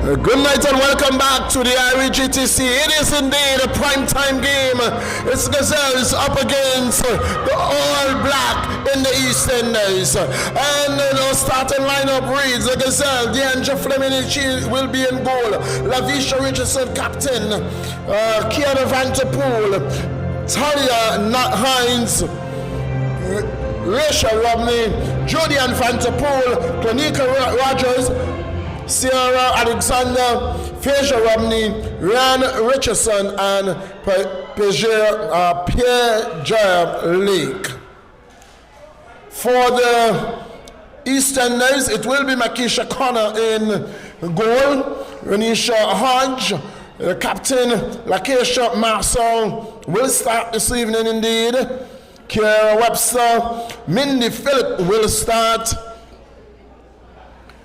Good night and welcome back to the IRGTC. It is indeed a primetime game. It's Gazelles up against the All Black in the East Enders. And the starting lineup reads: the Gazelle, Deandra Fleming will be in goal. Lavisha Richardson, captain. Kiana Vanterpool, Talia Nat Hines, Rachel Romney, Jodian Vanterpool, Clanika Rogers, Sierra Alexander, Phasia Romney, Ryan Richardson, and Pierre Lake. For the Easterners, it will be Makisha Connor in goal. Renisha Hodge, the captain. Lakeisha Marcel will start this evening indeed. Kiera Webster, Mindy Phillip will start.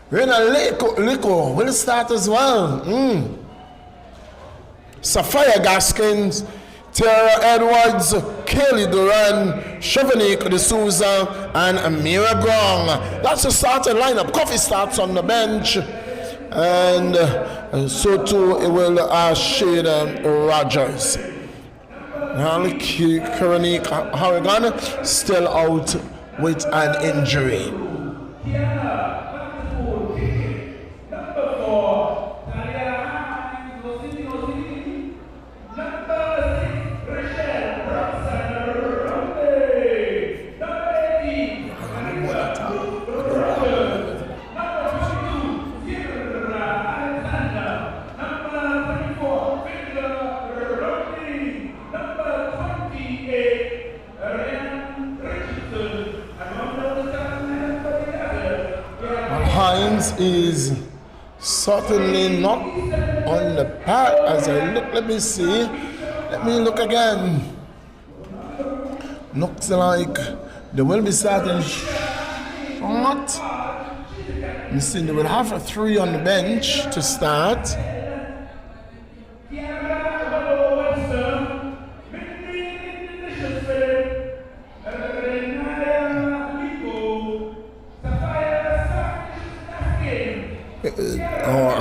Rena Lico will start as well. Sophia Gaskins, Tara Edwards, Kelly Duran, Chevanique D'Souza, and Amira Brown. That's the starting lineup. Coffee starts on the bench. And so too it will Shada Rogers. Karanique Harrigan still out with an injury. Hines is certainly not on the path as I look. Let me see. Let me look again. Looks like they will be starting short. You see, they will have a 3 on the bench to start.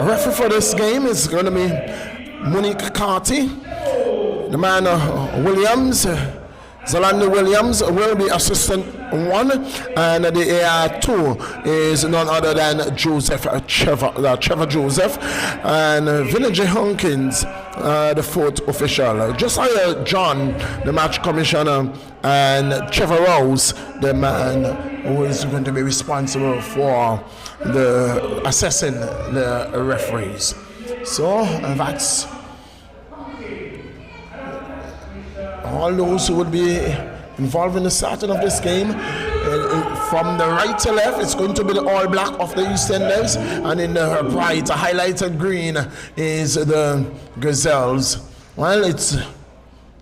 Referee for this game is going to be Monique Carty. The man Williams, Zalanda Williams will be assistant 1, and the AR2 is none other than Joseph Trevor Joseph, and Vinnie J. Hunkins, the 4th official. Josiah John, the match commissioner, and Trevor Rose, the man who is going to be responsible for the assessing the referees. So that's all those who would be involved in the starting of this game. From the right to left, it's going to be the All Black of the Eastenders, and in the bright highlighted green is the Gazelles. Well, it's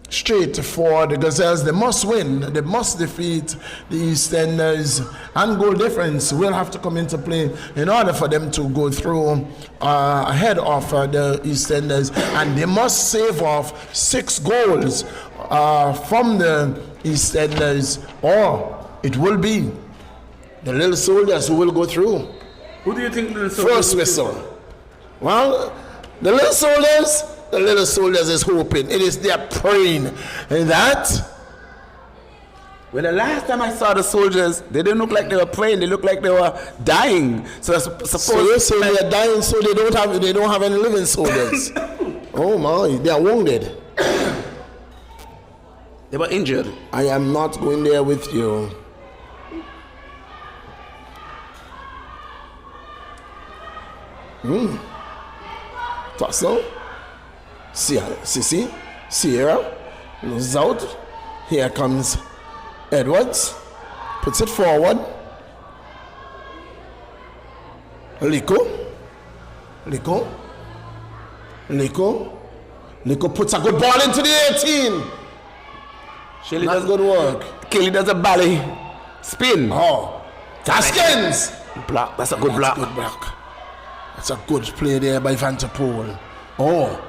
straight for the Gazelles. They must win. They must defeat the Eastenders, and goal difference will have to come into play in order for them to go through ahead of the Eastenders, and they must save off 6 goals from the Eastenders, or it will be the Little Soldiers who will go through. Who do you think the Soldiers? First whistle. Well, the Little Soldiers is hoping. It is their praying that. Well, the last time I saw the Soldiers, they didn't look like they were praying. They looked like they were dying. So you say they are dying, so they don't have any living soldiers. Oh my, they are wounded. They were injured. I am not going there with you. Tussle. Sierra loses out. Here comes Edwards. Puts it forward. Lico puts a good ball into the 18. Shelly does good work. Kelly does a ballet spin. Oh, Gaskins! Block. That's a good block. Good block. That's a good play there by Vanterpool. Oh,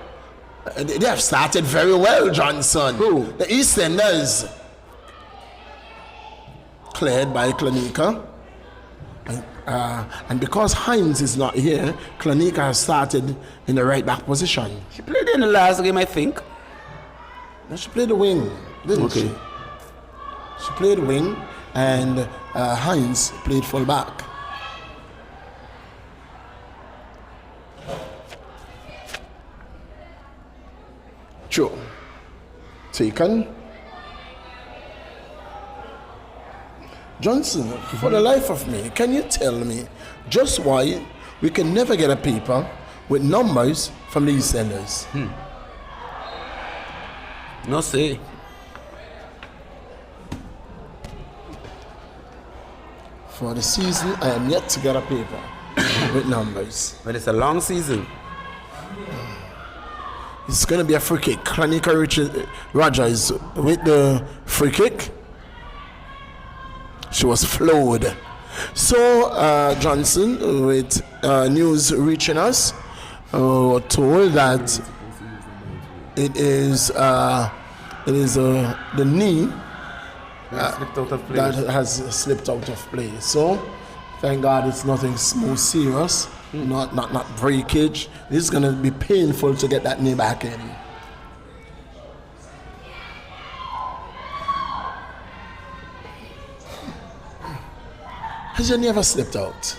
they have started very well, Johnson. Who? The Eastenders. Cleared by Clanika. And because Hines is not here, Klanika has started in the right back position. She played in the last game, I think. No, she played the wing, didn't she? She played wing, and Hines played full back. Joe. Taken. Johnson, for the life of me, can you tell me just why we can never get a paper with numbers from these senders? No say. For the season, I am yet to get a paper with numbers. But it's a long season. It's going to be a free kick. Klanika Rogers with the free kick. She was flowed. So, Johnson, with news reaching us, told that it is the knee that has slipped out of play. So, thank God it's nothing more serious, not breakage. This is going to be painful to get that knee back in. Has your knee ever slipped out?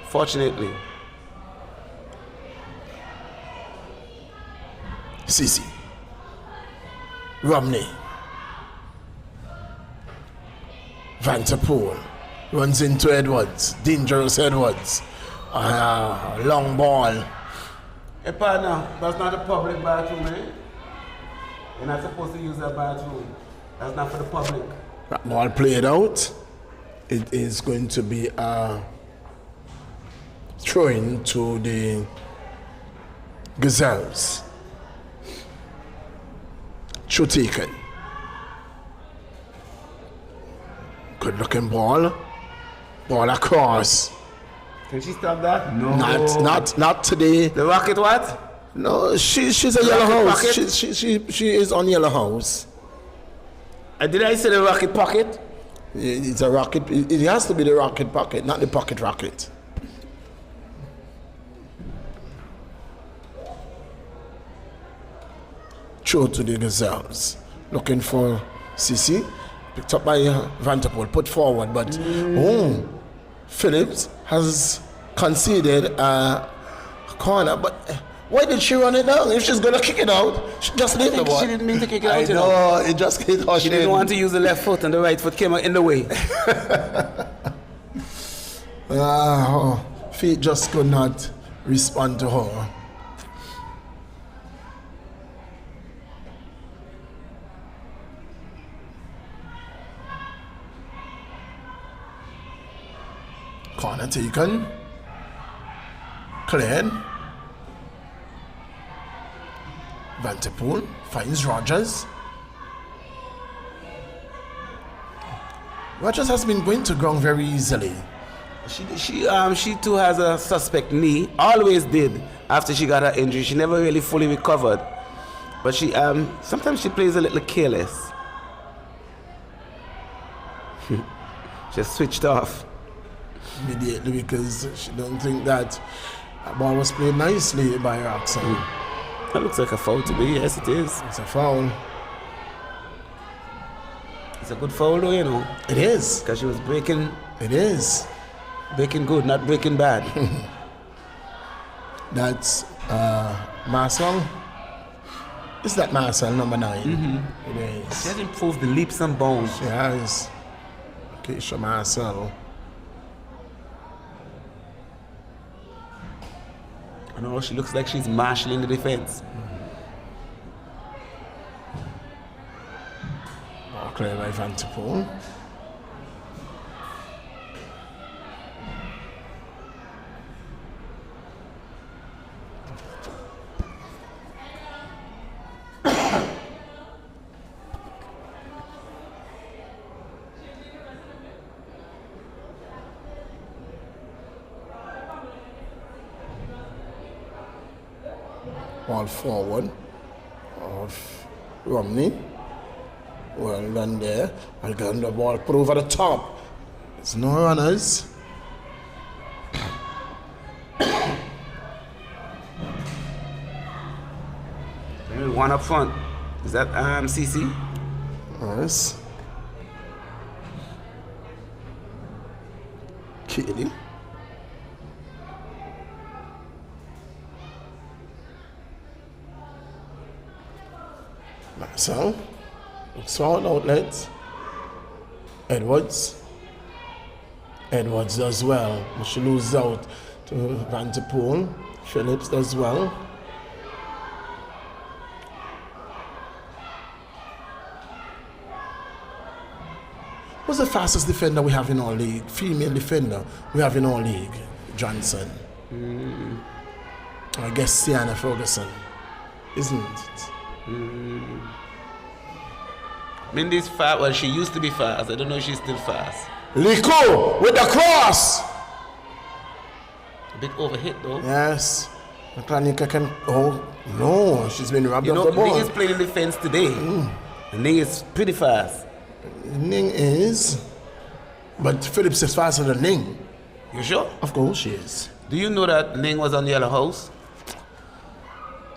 Fortunately. Sisi. Romney. Vanterpool runs into Edwards. Dangerous Edwards. Long ball. Hey partner, that's not a public bathroom, eh? You're not supposed to use that bathroom. That's not for the public. That ball played out. It is going to be thrown to the Gazelles. Should taken. Good looking ball. Ball across. Can she stop that? No. Not today. The Rocket what? No, she's a Yellow House. She is on Yellow House. Did I say the Rocket pocket? It's a rocket. It has to be the rocket pocket, not the pocket rocket. Throw to the Gazelles. Looking for Sisi. Picked up by Vanterpool. Put forward, but Phillips has conceded a corner. But why did she run it down? If she's going to kick it out, she just leave the ball. She didn't mean to kick it out. I know, it just hit her. She didn't want to use the left foot and the right foot came in the way. Feet just could not respond to her. Corner taken. Cleared. Vanterpool finds Rogers. Rogers has been going to ground very easily. She too has a suspect knee. Always did after she got her injury. She never really fully recovered. But she sometimes she plays a little careless. Just switched off. Immediately because she don't think that ball was played nicely by Roxanne. That looks like a foul to me. Yes, it is. It's a foul. It's a good foul, though, you know. It is. Because she was breaking. It is. Breaking good, not breaking bad. That's Marcel. Is that Marcel, number 9? Mm-hmm. It is. She has improved the leaps and bounds. She has. Keisha Marcel. I don't know, she looks like she's marshalling the defense. Clear by Vanterpool. Ball forward of Romney. Well done there. Again, the ball put over the top. There's no runners. Maybe one up front. Is that CC? Yes. Katie. Marcel. Strong outlet. Edwards. Edwards does well. She loses out to Van der Poel. Phillips does well. Who's the fastest defender we have in our league? Female defender we have in our league? Johnson. I guess Sienna Ferguson. Isn't it? Mindy's fast. Well, she used to be fast. I don't know if she's still fast. Liko with the cross. A bit overhit though. Yes. Klanika can. Oh no, she's been robbed You of know, the ball. Ning is playing defense today. Ning is pretty fast. Ning is, but Phillips is faster than Ning. You sure? Of course she is. Do you know that Ning was on the Yellow House?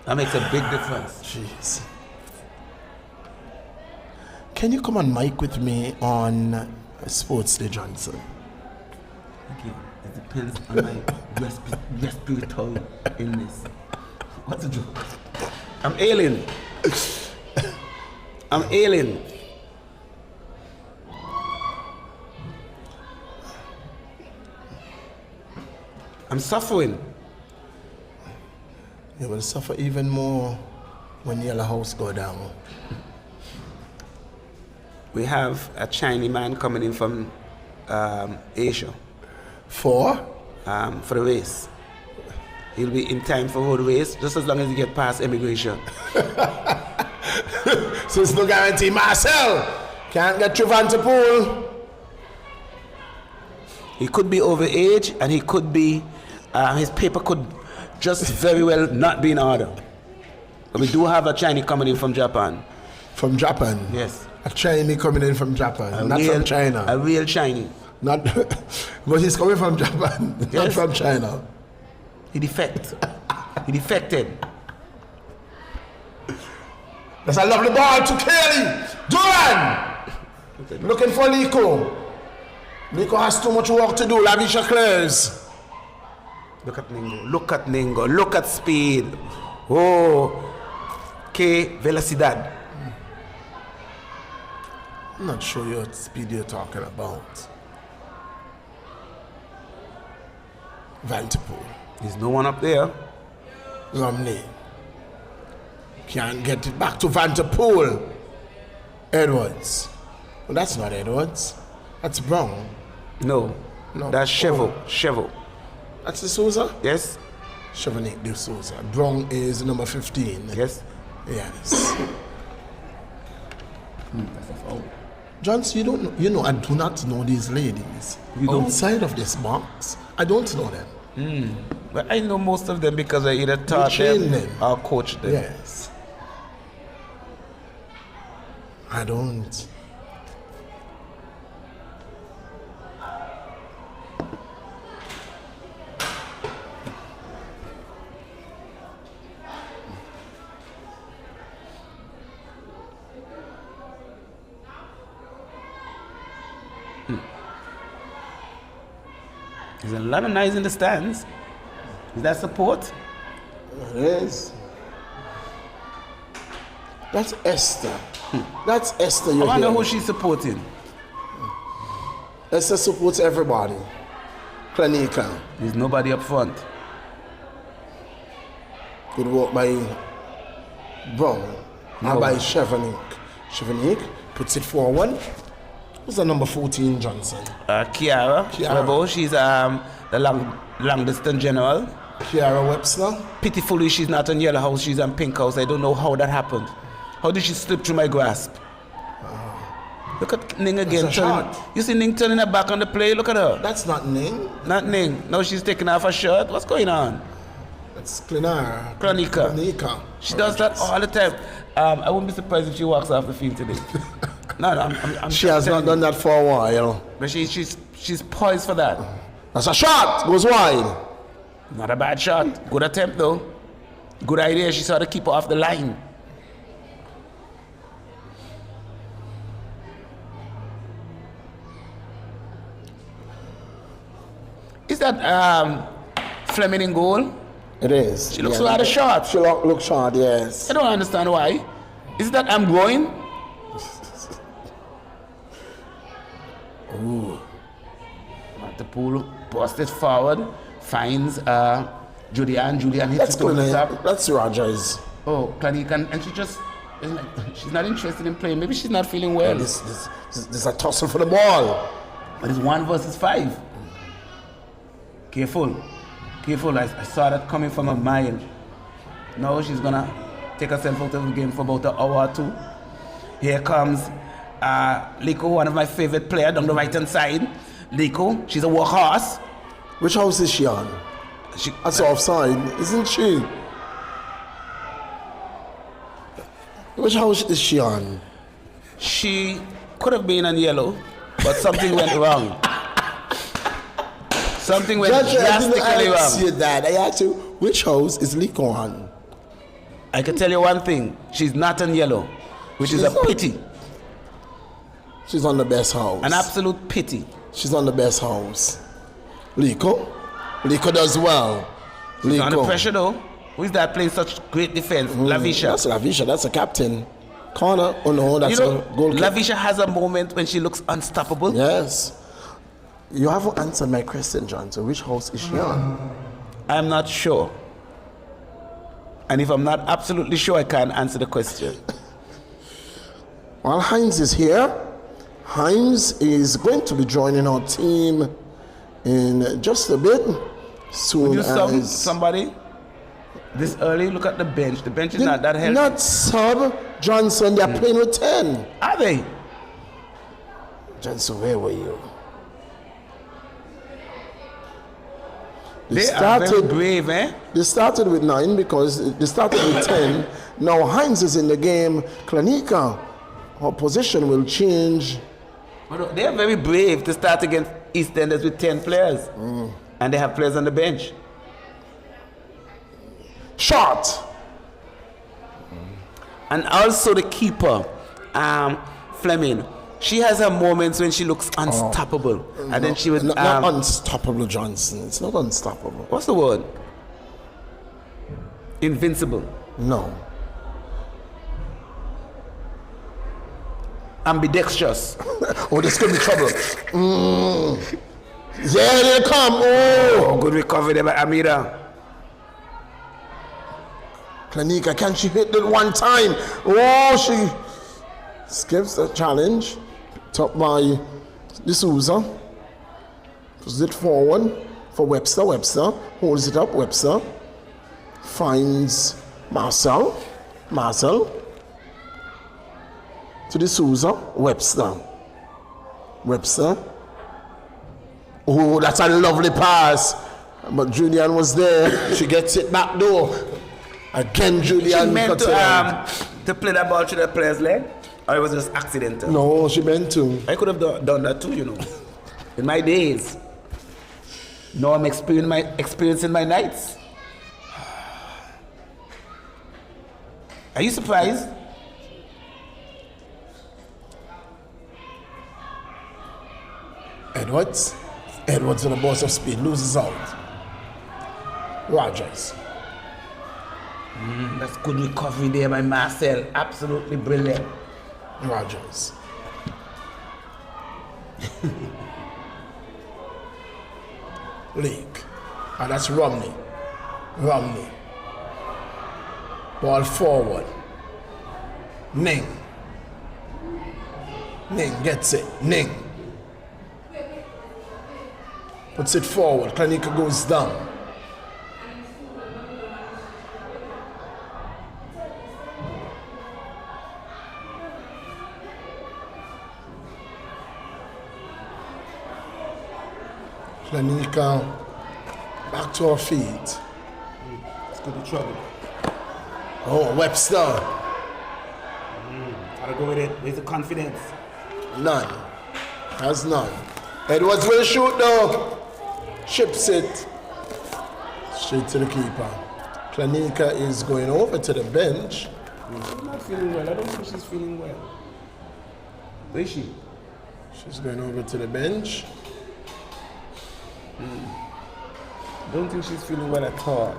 That makes a big difference. Jeez. Can you come on mic with me on Sports Day Johnson? Okay, it depends on my respiratory illness. What's the joke? I'm ailing. I'm ailing. I'm suffering. You will suffer even more when Yellow House go down. We have a Chinese man coming in from Asia For? for the race. He'll be in time for road race, just as long as he get past immigration. So it's no guarantee. Marcel can't get through Van der Poel. He could be overage, and he could be, his paper could just very well not be in order. But we do have a Chinese coming in from Japan. From Japan? Yes. A Chinese coming in from Japan, not from China. A real Chinese. Not, but he's coming from Japan, not Yes. from China. He defected. He defected. That's a lovely ball to Kelly. Duran! Looking for Liko. Liko has too much work to do. Lavisha clears. Look at Ningo. Look at Ningo. Look at speed. Oh. Que velocidad. I'm not sure what speed you're talking about. Van der Poel. There's no one up there. Romney. Can't get it back to Van der Poel. Edwards. Well, that's not Edwards. That's Brown. No. No. That's Cheval. Oh. Cheval. That's de Souza? Yes? Chevrolet de Souza. Brown is number 15. Yes? Yes. Johnson, you don't know, I do not know these ladies. You don't? Outside of this box, I don't know them. But I know most of them because I either taught train them them. or coached them. Yes. I don't. There's a lot of nice in the stands. Is that support? It is. That's Esther. That's Esther. I You're wonder hearing. who she's supporting. Esther supports everybody. Klanika. There's nobody up front. Good work by Brown. Now by Chevanik. Chevanik puts it forward. Who's the number 14, Johnson? Kiara. Rebo, she's the long distance general. Kiara Webster. Pitifully, she's not on Yellow House, she's on Pink House. I don't know how that happened. How did she slip through my grasp? Look at Ning again. That's a shot. You see Ning turning her back on the play? Look at her. That's not Ning. Not Ning. Now she's taking off her shirt. What's going on? That's Klinar. Klanika. Klanika. She does that all the time. I wouldn't be surprised if she walks off the field today. No, I'm She has not done that for a while. But she's poised for that. That's a shot. Goes wide. Not a bad shot. Good attempt though. Good idea. She saw the keeper off the line. Is that Fleming in goal? It is. She looks rather short. She looks short, yes. I don't understand why. Is that I'm growing? Ooh. The pool busted forward, finds Julian. Julian hits it over the top. That's Rogers. Oh, Klanika, and she's not interested in playing. Maybe she's not feeling well. This is a tussle for the ball. But it's 1 versus 5. Careful. I saw that coming from a mile. Now she's gonna take herself out of the game for about an hour or two. Here comes Liko, one of my favorite players down the right hand side. Liko, she's a workhorse. Which house is she on? That's offside, isn't she? Which house is she on? She could have been on yellow, but something went wrong. Something went drastically wrong. I see that. I asked you, which house is Liko on? I can tell you one thing. She's not on yellow, which is a pity. She's on the best house. An absolute pity. She's on the best house. Liko does well. She's under pressure though. Who is that playing such great defense? Lavisha. That's Lavisha. That's a captain. Corner. Oh no, that's a goal kick. Lavisha has a moment when she looks unstoppable. Yes. You haven't answered my question, John. So which house is she on? I'm not sure. And if I'm not absolutely sure, I can't answer the question. While Hines is here, Hines is going to be joining our team in just a bit. Soon Would you sub as somebody this early? Look at the bench. The bench is not that healthy. Not sub Johnson. They're playing with 10. Are they? Johnson, where were you? They are very brave, eh? They started with 9 because they started with 10. Now Hines is in the game. Klanika, her position will change. They are very brave to start against EastEnders with 10 players. And they have players on the bench. Shot. And also the keeper, Fleming. She has her moments when she looks unstoppable. And then she would... not unstoppable, Johnson. It's not unstoppable. What's the word? Invincible. No. Ambidextrous. Oh, this could be trouble. Yeah, they come. Oh, good recovery there by Amira. Klanika, can she hit it one time? Oh, she skips the challenge. Top by D'Souza. Puts it forward for Webster. Webster holds it up. Webster finds Marcel. To D'Souza. Webster. Oh, that's a lovely pass. But Julian was there. She gets it back door. Again, Julian. She meant to play that ball to the player's leg, or it was just accidental? No, she meant to. I could have done that too, you know. In my days. Now I'm experiencing my nights. Are you surprised? Edwards in the burst of speed loses out. Rogers. That's good recovery there by Marcel. Absolutely brilliant. Rogers. League. And that's Romney. Ball forward. Ning gets it. Ning. Puts it forward. Klanika goes down. Klanika back to her feet. It's good to trouble. Oh, Webster. Gotta go with it. There's the confidence. None. Has none. Edwards will shoot though. Chips it. Straight to the keeper. Klanika is going over to the bench. She's not feeling well. I don't think she's feeling well. Where is she? She's going over to the bench. Don't think she's feeling well at all.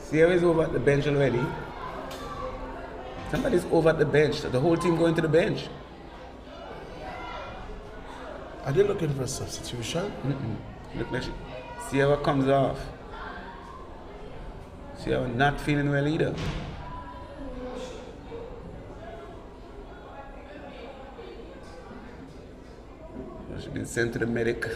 Sierra's over at the bench already. Somebody's over at the bench. The whole team going to the bench. Are they looking for a substitution? Look like Sierra comes off. Sierra not feeling well either. She's been sent to the medic.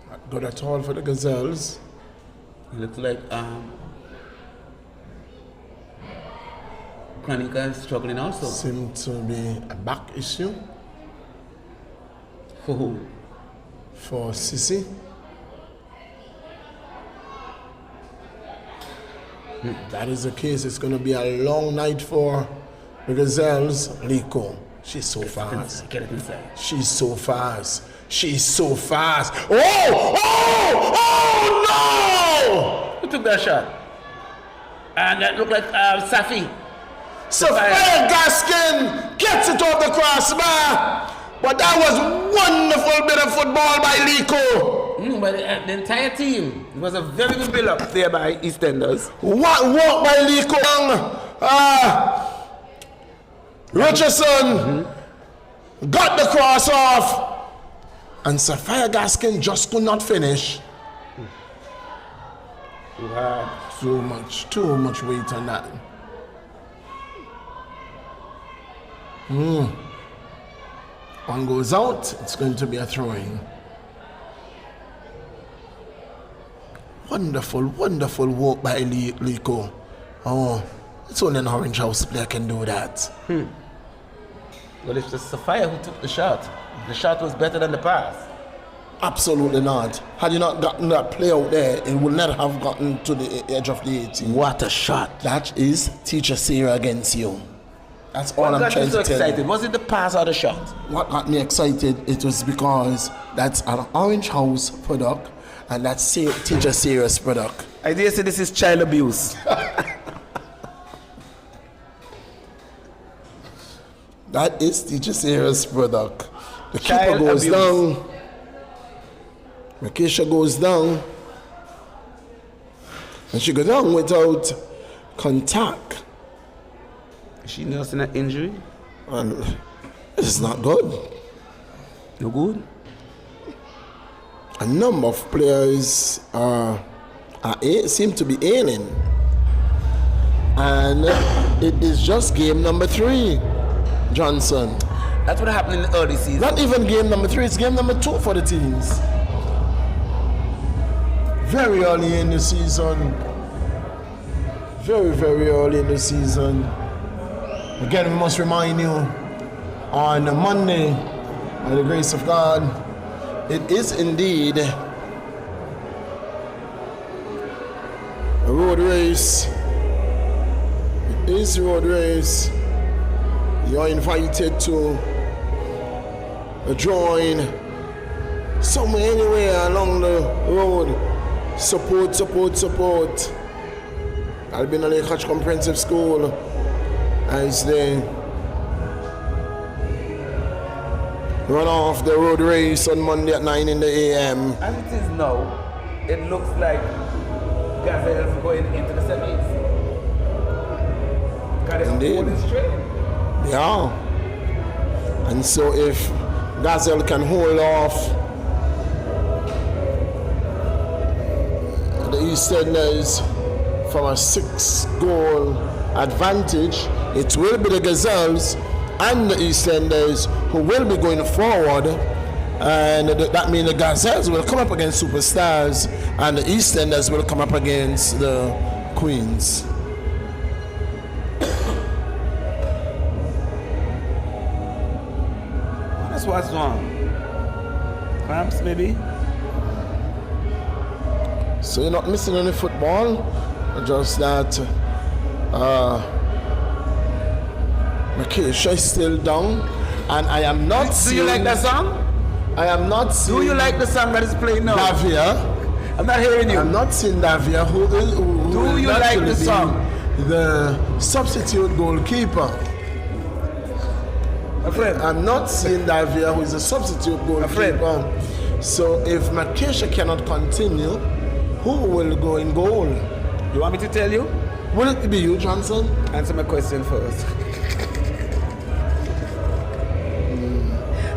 Not good at all for the Gazelles. It looks like Kranika is struggling also. Seems to be a back issue For who? for Sissy. That is the case. It's going to be a long night for the Gazelles. Liko, she's so fast. Get it inside. She's so fast. She's so fast. Oh! Oh! Oh! Who took that shot? And that looked like Safi. No! Sophia Gaskin gets it off the crossbar. But that was wonderful bit of football by Liko. But the entire team, it was a very good build-up there by EastEnders. What walk by Liko? Richardson got the cross off. And Sophia Gaskin just could not finish. Too much weight on that. One goes out, it's going to be a throw-in. Wonderful, wonderful work by Liko. Oh, it's only an Orange House player can do that. Well, it's just Sophia who took the shot was better than the pass. Absolutely not. Had you not gotten that play out there, it would not have gotten to the edge of the 18. What a shot. That is Teacher Sarah against you. That's all I'm trying to tell you. What got you so excited? Was it the pass or the shot? What got me excited, it was because that's an Orange House product and that's Teacher Sarah's product. I dare say this is child abuse. That is Teacher Sarah's product. The Child keeper goes abuse. down. Makisha goes down. And she goes down without contact. Is she nursing an injury? And this is not good. No good? A number of players seem to be ailing. And it is just game number 3, Johnson. That's what happened in the early season. Not even game number 3, it's game number 2 for the teams. Very early in the season. Very, very early in the season. Again, we must remind you, on Monday, by the grace of God, it is indeed a road race. It is a road race. You're invited to join somewhere, anywhere along the road. Support. Albina Lake Hatch Comprehensive School as they run off the road race on Monday at 9 in the a.m. As it is now, it looks like Gazelles going into the semis. Indeed. Yeah. And so if Gazelle can hold off the EastEnders from a 6-goal advantage, it will be the Gazelles and the EastEnders who will be going forward, and that means the Gazelles will come up against Superstars and the EastEnders will come up against the Queens. That's what's wrong. Cramps maybe? So you're not missing any football, just that Makisha is still down, and I am not Do seeing... you like that song? I am not seeing... Do you like the song that is playing now? Davia. I'm not hearing you. I'm not seeing Davia, who Do you like the song? The substitute goalkeeper. My friend. I'm not seeing Davia, who is a substitute goalkeeper. So if Makisha cannot continue, who will go in goal? You want me to tell you? Will it be you, Johnson? Answer my question first.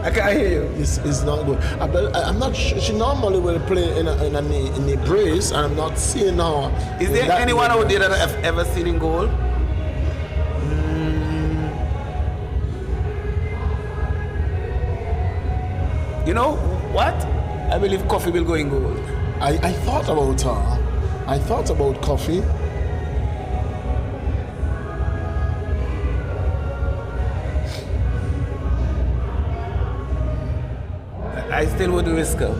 I can't hear you. It's not good. I'm not sure. She normally will play in a brace, and I'm not seeing her. Is there anyone out there that I've ever seen in goal? You know what? I believe Coffee will go in goal. I thought about her. I thought about Coffee. I still would risk her.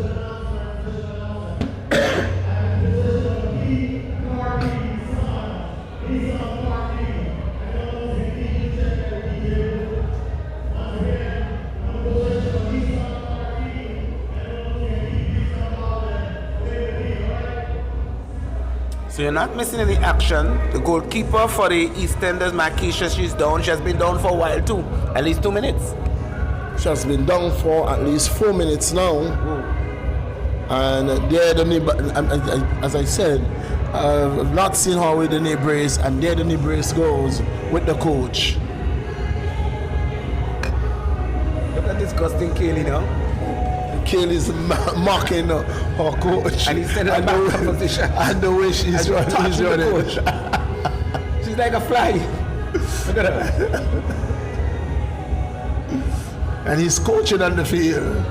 So you're not missing any action. The goalkeeper for the EastEnders, Makisha, she's down. She has been down for a while too. At least 2 minutes. She has been down for at least 4 minutes now. And there the knee, as I said, I've not seen her with the knee brace, and there the knee brace goes with the coach. Look at disgusting Kaylee now. Kaylee's mocking her coach. And he's sending her back to position. And the way she's running. She's like a fly. Look at her. And he's coaching on the field.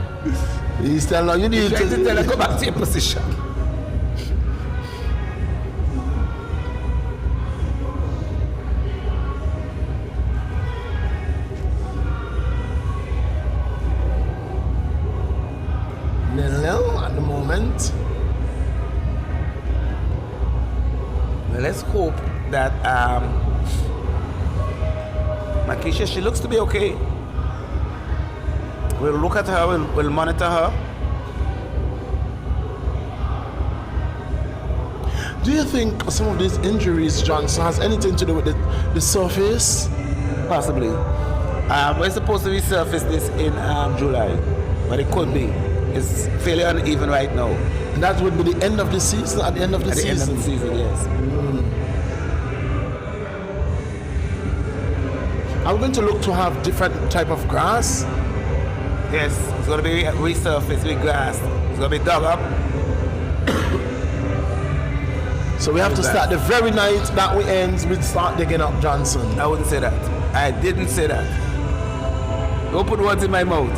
He's telling her, you need to tell her, go back to your position. Nil at the moment. Well, let's hope that Makisha, she looks to be okay. We'll look at her, we'll monitor her. Do you think some of these injuries, Johnson, has anything to do with the surface? Possibly. We're supposed to resurface this in July, but it could be. It's fairly uneven right now. And that would be the end of the season, at the end of the season? At the end of the season, yes. Are we going to look to have different type of grass? Yes, it's going to be resurfaced with grass. It's going to be dug up. So we have to start the very night that we end, we start digging up, Johnson. I wouldn't say that. I didn't say that. Don't put words in my mouth.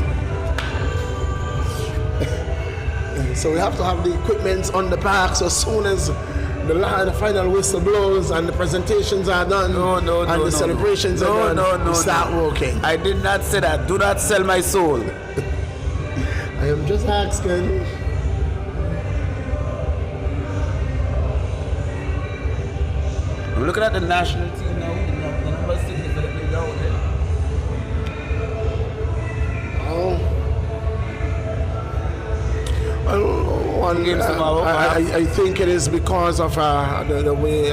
So we have to have the equipment on the park, so as soon as the final whistle blows and the presentations are done and the celebrations are done, we start working. I did not say that. Do not sell my soul. I am just asking. I'm looking at the national team now. The number 6 is definitely down there. One game tomorrow. I think it is because of the way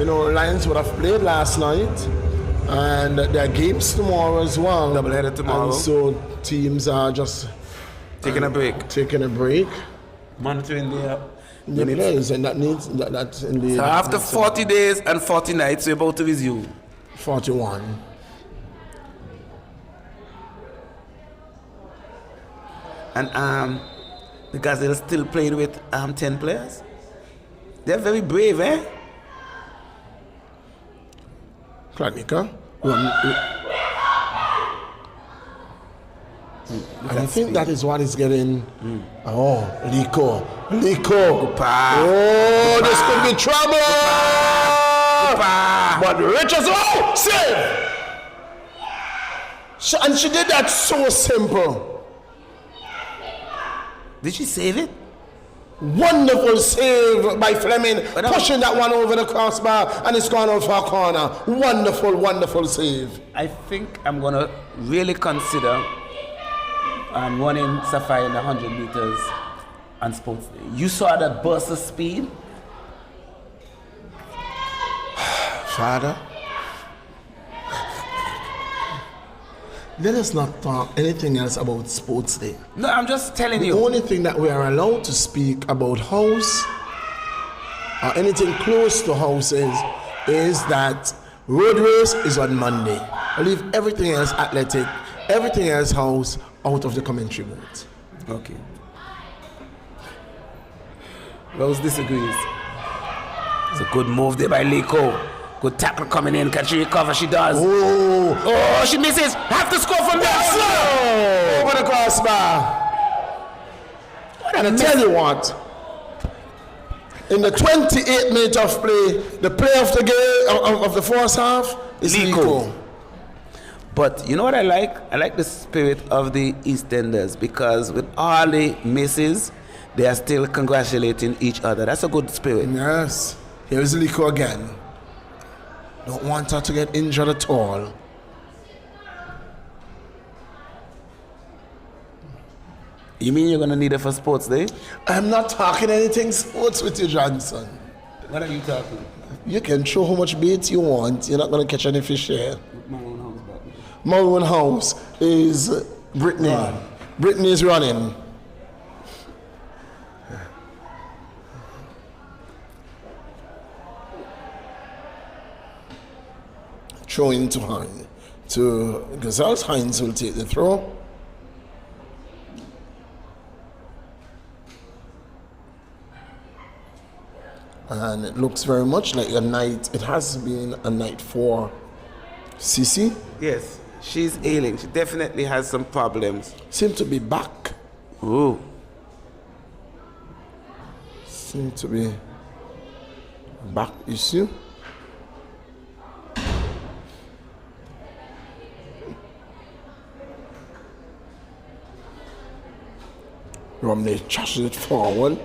Lions would have played last night, and there are games tomorrow as well. Double-header tomorrow. And so teams are just taking a break. Monitoring the players, and that needs that indeed. So after 40 days and 40 nights, we're about to resume. 41. And the Gazelles still playing with 10 players. They're very brave, eh? Klanika. And I think that is what is getting. Oh, Liko. Oh, this could be trouble. But Richards, save! And she did that so simple. Did she save it? Wonderful save by Fleming, pushing that one over the crossbar, and it's gone out for a corner. Wonderful, wonderful save. I think I'm going to really consider running Sapphire in the 100 meters on sports day. You saw that burst of speed? Father, let us not talk anything else about sports day. No, I'm just telling The you. only thing that we are allowed to speak about house or anything close to house is that road race is on Monday. I leave everything else athletic, everything else house out of the commentary booth. Okay. Rose disagrees. It's a good move there by Liko. Good tackle coming in. Can she recover? She does. Oh, she misses. Have to score from there. Over the crossbar. And I tell you what, in the 28th minute of play, the play of the game of the first half is Liko. But you know what I like? I like the spirit of the EastEnders, because with all the misses, they are still congratulating each other. That's a good spirit. Yes. Here's Liko again. Don't want her to get injured at all. You mean you're going to need it for sports day? I'm not talking anything sports with you, Johnson. What are you talking? You can throw how much bait you want. You're not going to catch any fish here. Maroon House is Brittany. Brittany is running. Throwing to Hines. To Gazelles. Hines will take the throw. And it looks very much like a night. It has been a night for Sisi. Yes, she's ailing. She definitely has some problems. Seem to be back. Ooh. Seem to be back issue. Romney trashes it forward.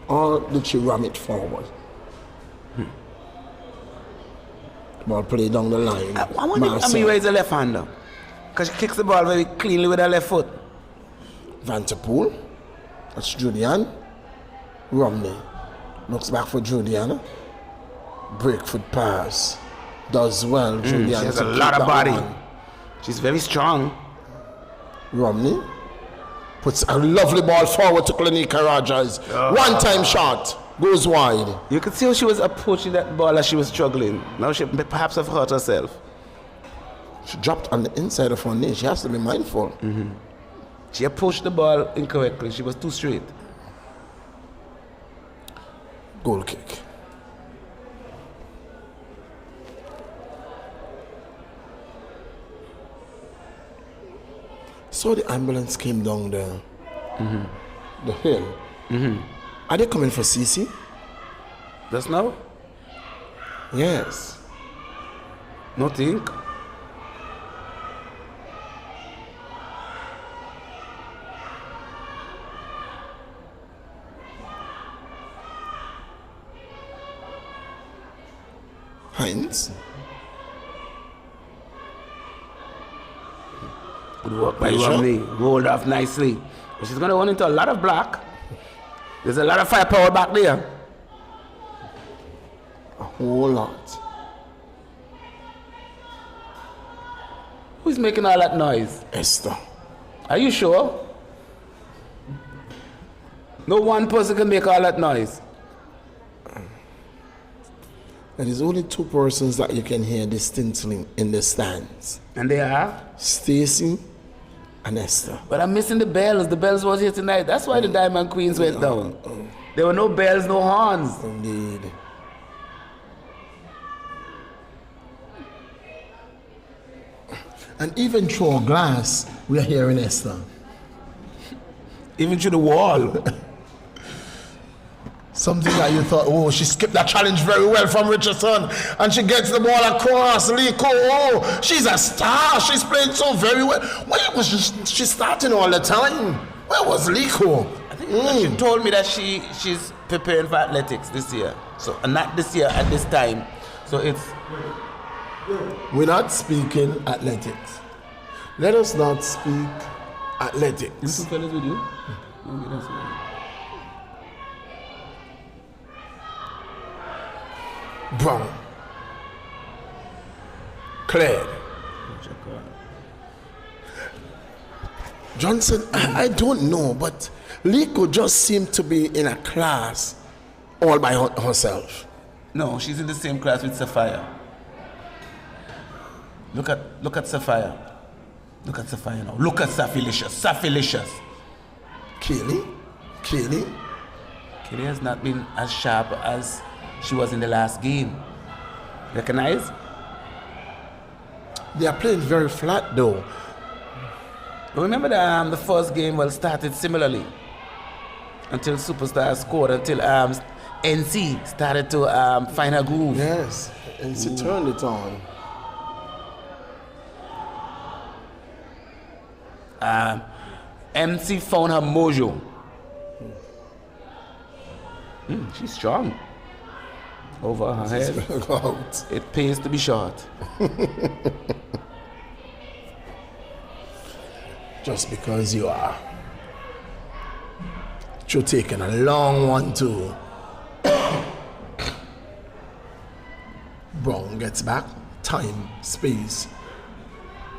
Or did she ram it forward? Ball play down the line. I wonder if Amira is a left-hander, because she kicks the ball very cleanly with her left foot. Vanterpool. That's Julian. Romney. Looks back for Julian. Breakfoot pass. Does well, Julian. She has a lot of body. She's very strong. Romney puts a lovely ball forward to Clinica Rogers. One time shot. Goes wide. You could see how she was approaching that ball as she was struggling. Now she perhaps have hurt herself. She dropped on the inside of her knee. She has to be mindful. She approached the ball incorrectly. She was too straight. Goal kick. So the ambulance came down the hill. Are they coming for Sisi? Just now? Yes. No think. Hines. Good work by Romney. Rolled off nicely. But she's going to run into a lot of black. There's a lot of firepower back there. A whole lot. Who's making all that noise? Esther. Are you sure? No one person can make all that noise. There is only two persons that you can hear distinctly in the stands. And they are? Stacy and Esther. But I'm missing the bells. The bells was here tonight. That's why the Diamond Queens went down. There were no bells, no horns. Indeed. And even through glass, we are hearing Esther. Even through the wall. Something that you thought, oh, she skipped that challenge very well from Richardson. And she gets the ball across. Liko, oh, she's a star. She's playing so very well. Why was she starting all the time? Where was Liko? I think And she told me that she's preparing for athletics this year. So not this year at this time. So it's We're not speaking athletics. Let us not speak athletics. This two fellas with you? Brown. Cleared. Johnson, I don't know, but Liko just seemed to be in a class all by herself. No, she's in the same class with Sapphire. Look at Sapphire. Look at Sapphire now. Look at Saphilicious. Saphilicious. Kaylee Kelly has not been as sharp as she was in the last game. Recognize? they are playing very flat though. Remember that the first game started similarly until Superstar scored, until NC started to find her groove. Yes, and she turned it on. MC found her mojo. She's strong. Over her head. Out. It pays to be short. Just because you are. You're taking a long one too. Brown gets back. Time, space.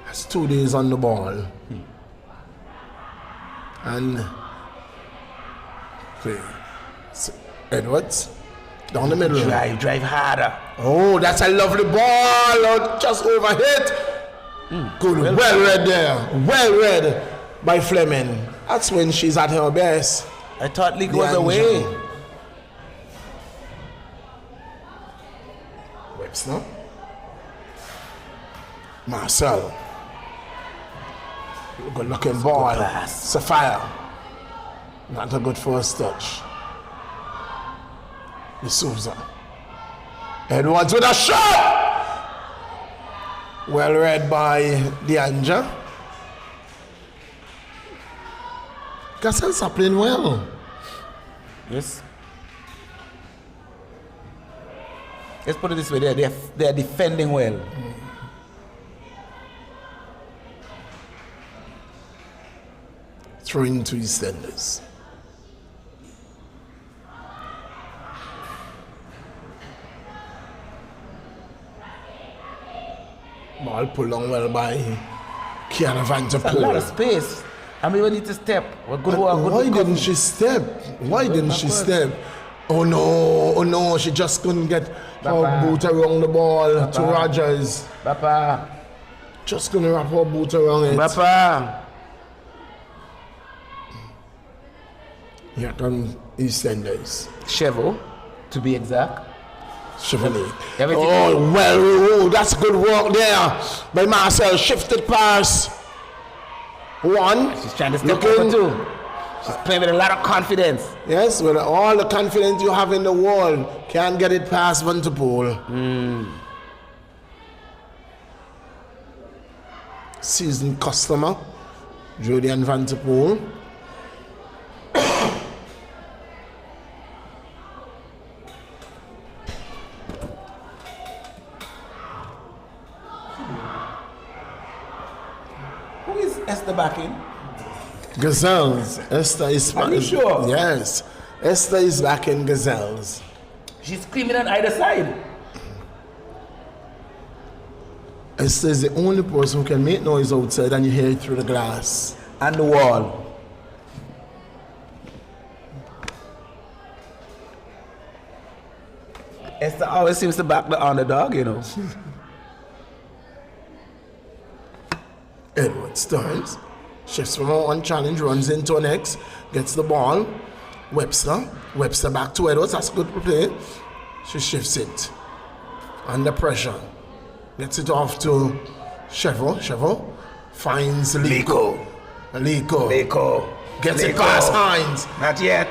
Has 2 days on the ball. And okay. Edwards down the middle. Drive harder. Oh, that's a lovely ball. Oh, just overhit. Good. Well read there. Well read by Fleming. That's when she's at her best. I thought League was away. Webster. Marcel. Good looking ball. pass. Sapphire. Not a good first touch. D'Souza. Edwards with a shot! Well read by Deanja. Gazelles are playing well. Yes. Let's put it this way, they are defending well. Throwing to his senders. Ball pulled on well by Kiana Van der A lot of Poel. space. I mean, we need to step. We're good. Why didn't she step? Why didn't she step? Oh no, she just couldn't get her boot around the ball to Rogers. Papa. Just couldn't wrap her boot around it. Papa. Here come EastEnders. Chevo, to be exact. Chevalier. Everything- Oh, well, that's good work there by Marcel. Shifted pass. One. She's trying to step over too. She's playing with a lot of confidence. Yes, with all the confidence you have in the world, can't get it past Van der Poel. Seasoned customer, Julian Van der Poel. Who is Esther back in? Gazelles. Esther is back. Are you sure? Yes. Esther is back in Gazelles. She's screaming on either side. Esther is the only person who can make noise outside and you hear it through the glass. And the wall. Esther always seems to back the underdog, you know. Edwards turns, shifts from one challenge, runs into an X, gets the ball. Webster back to Edwards, that's good play. She shifts it. Under pressure. Gets it off to Chevo finds Liko. Gets it past Hines. Not yet.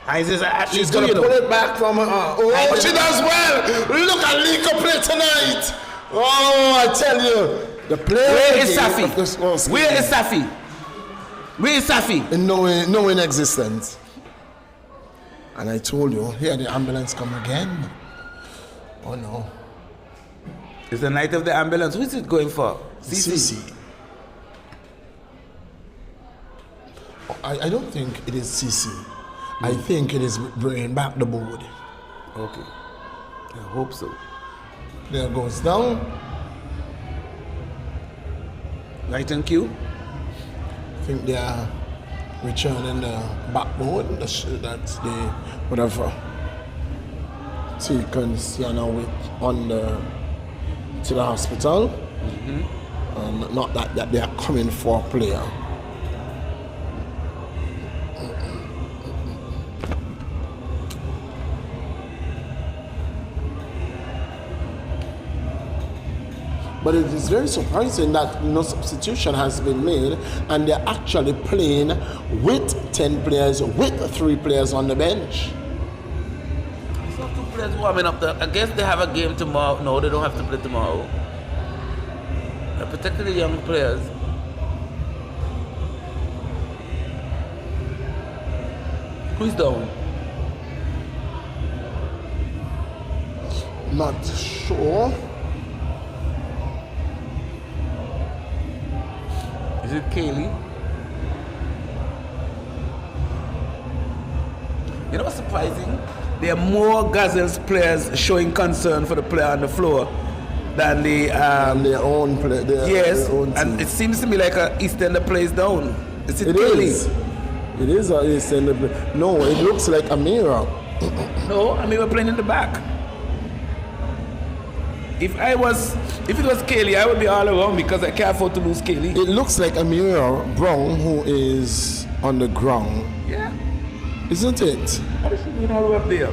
Hines is at She's gonna pull it back from her. Oh, she does well. Look at Liko play tonight. Oh, I tell you. The play. Where is Safi? Where is Safi? Where is Safi? No in existence. And I told you, here the ambulance come again. Oh no. It's the night of the ambulance. Who is it going for? CC. I don't think it is CC. I think it is bringing back the board. Okay. I hope so. There goes down. Right and cue. I think they are returning the backboard. That's the whatever sequence you know with on the to the hospital. And not that they are coming for a player. But it is very surprising that no substitution has been made and they're actually playing with 10 players, with 3 players on the bench. So 2 players warming up. I guess they have a game tomorrow. No, they don't have to play tomorrow. Particularly young players. Who's down? Not sure. Is it Kaylee? You know what's surprising? There are more Gazelles players showing concern for the player on the floor than the their own play. yes, their own and team. it seems to me like a Eastender plays down. Is it It Kaylee? is. It is a Eastern play. No, it looks like Amira. No, I mean we're playing in the back. If it was Kaylee, I would be all around because I can't afford to lose Kaylee. It looks like Amira Brown who is on the ground. Yeah. Isn't it? How is she doing all the way up there?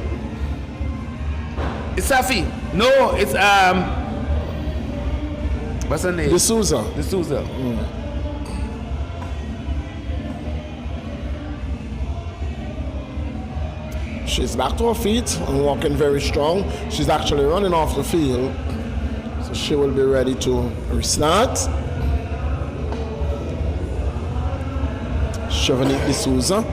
It's Safi. No, it's what's her name? D'Souza. D'Souza. She's back to her feet and walking very strong. She's actually running off the field. So she will be ready to restart. Chevalier D'Souza.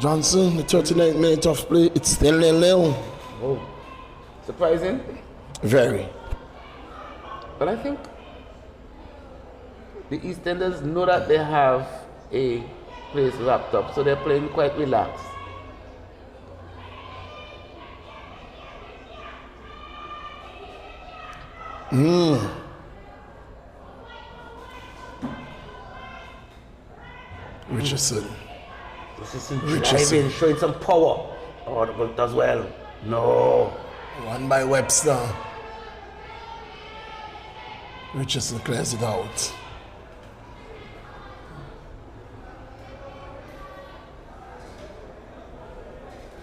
Johnson, the 39th minute of play, it's still 0-0. Oh. Surprising? Very. But I think the Eastenders know that they have a place wrapped up, so they're playing quite relaxed. Richardson. This is driving, showing some power. Oh, the goal does well. No. One by Webster. Richardson clears it out.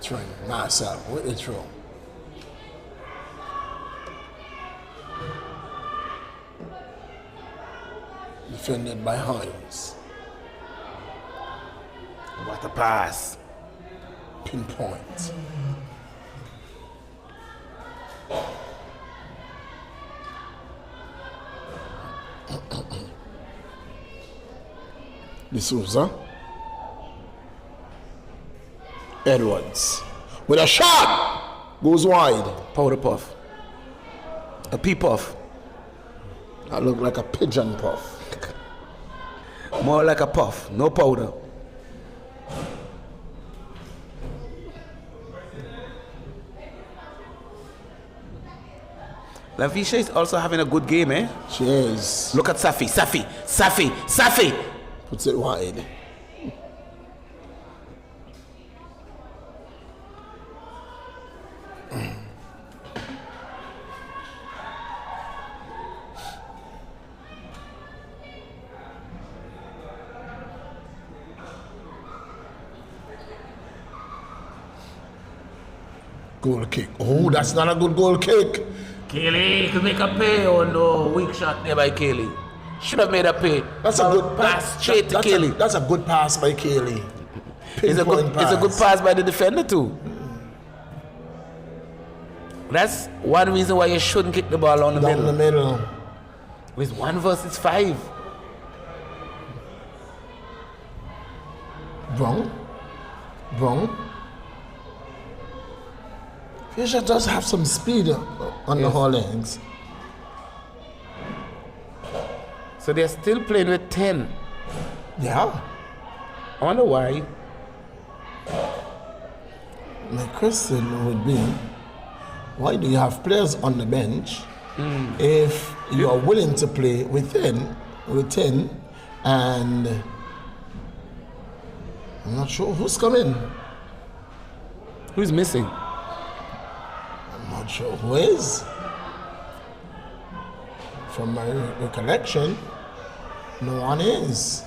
Trying Marcel with the throw. Defended by Hines. What a pass. Pinpoint. D'Souza. Edwards. With a shot! Goes wide. Powder puff. A pea puff. That looked like a pigeon puff. More like a puff, no powder. Lavisha is also having a good game, eh? She is. Look at Safi. Puts it wide. Goal kick. Oh, that's not a good goal kick. Kelly could make a pay. Oh no, weak shot there by Kelly. Should have made a pay. That's a good pass straight to Kelly. That's a good pass by Kelly. It's a good pass by the defender too. That's one reason why you shouldn't kick the ball down the Down middle. the middle. It's 1 versus 5. Wrong. Fisher does have some speed on the whole legs. So they're still playing with 10. Yeah. I wonder why. My question would be, why do you have players on the bench if you are willing to play with 10 and I'm not sure who's coming. Who's missing? I'm not sure who is. From my recollection, no one is.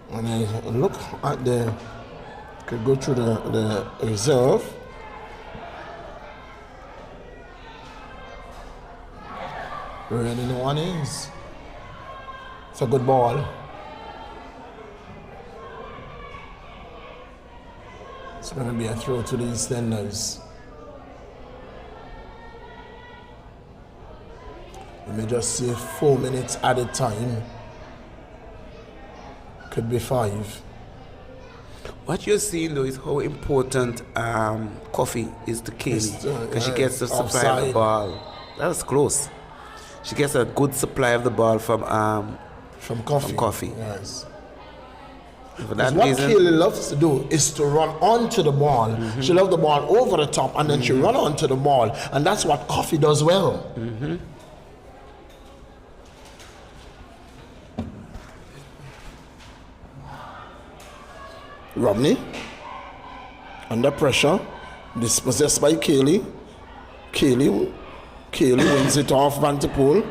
When I look at could go through the reserve. Really no one is. It's a good ball. It's going to be a throw to the EastEnders. You may just see 4 minutes at a time. Could be 5. What you're seeing though is how important Coffee is to Kaylee, because she gets the supply of the ball. That was close. She gets a good supply of the ball from Coffee. Yes. For that what reason, Kaylee loves to do is to run onto the ball. She loves the ball over the top, and then she run onto the ball, and that's what Coffee does well. Romney, under pressure, dispossessed by Kaylee. Kaylee wins it off Van der Poel.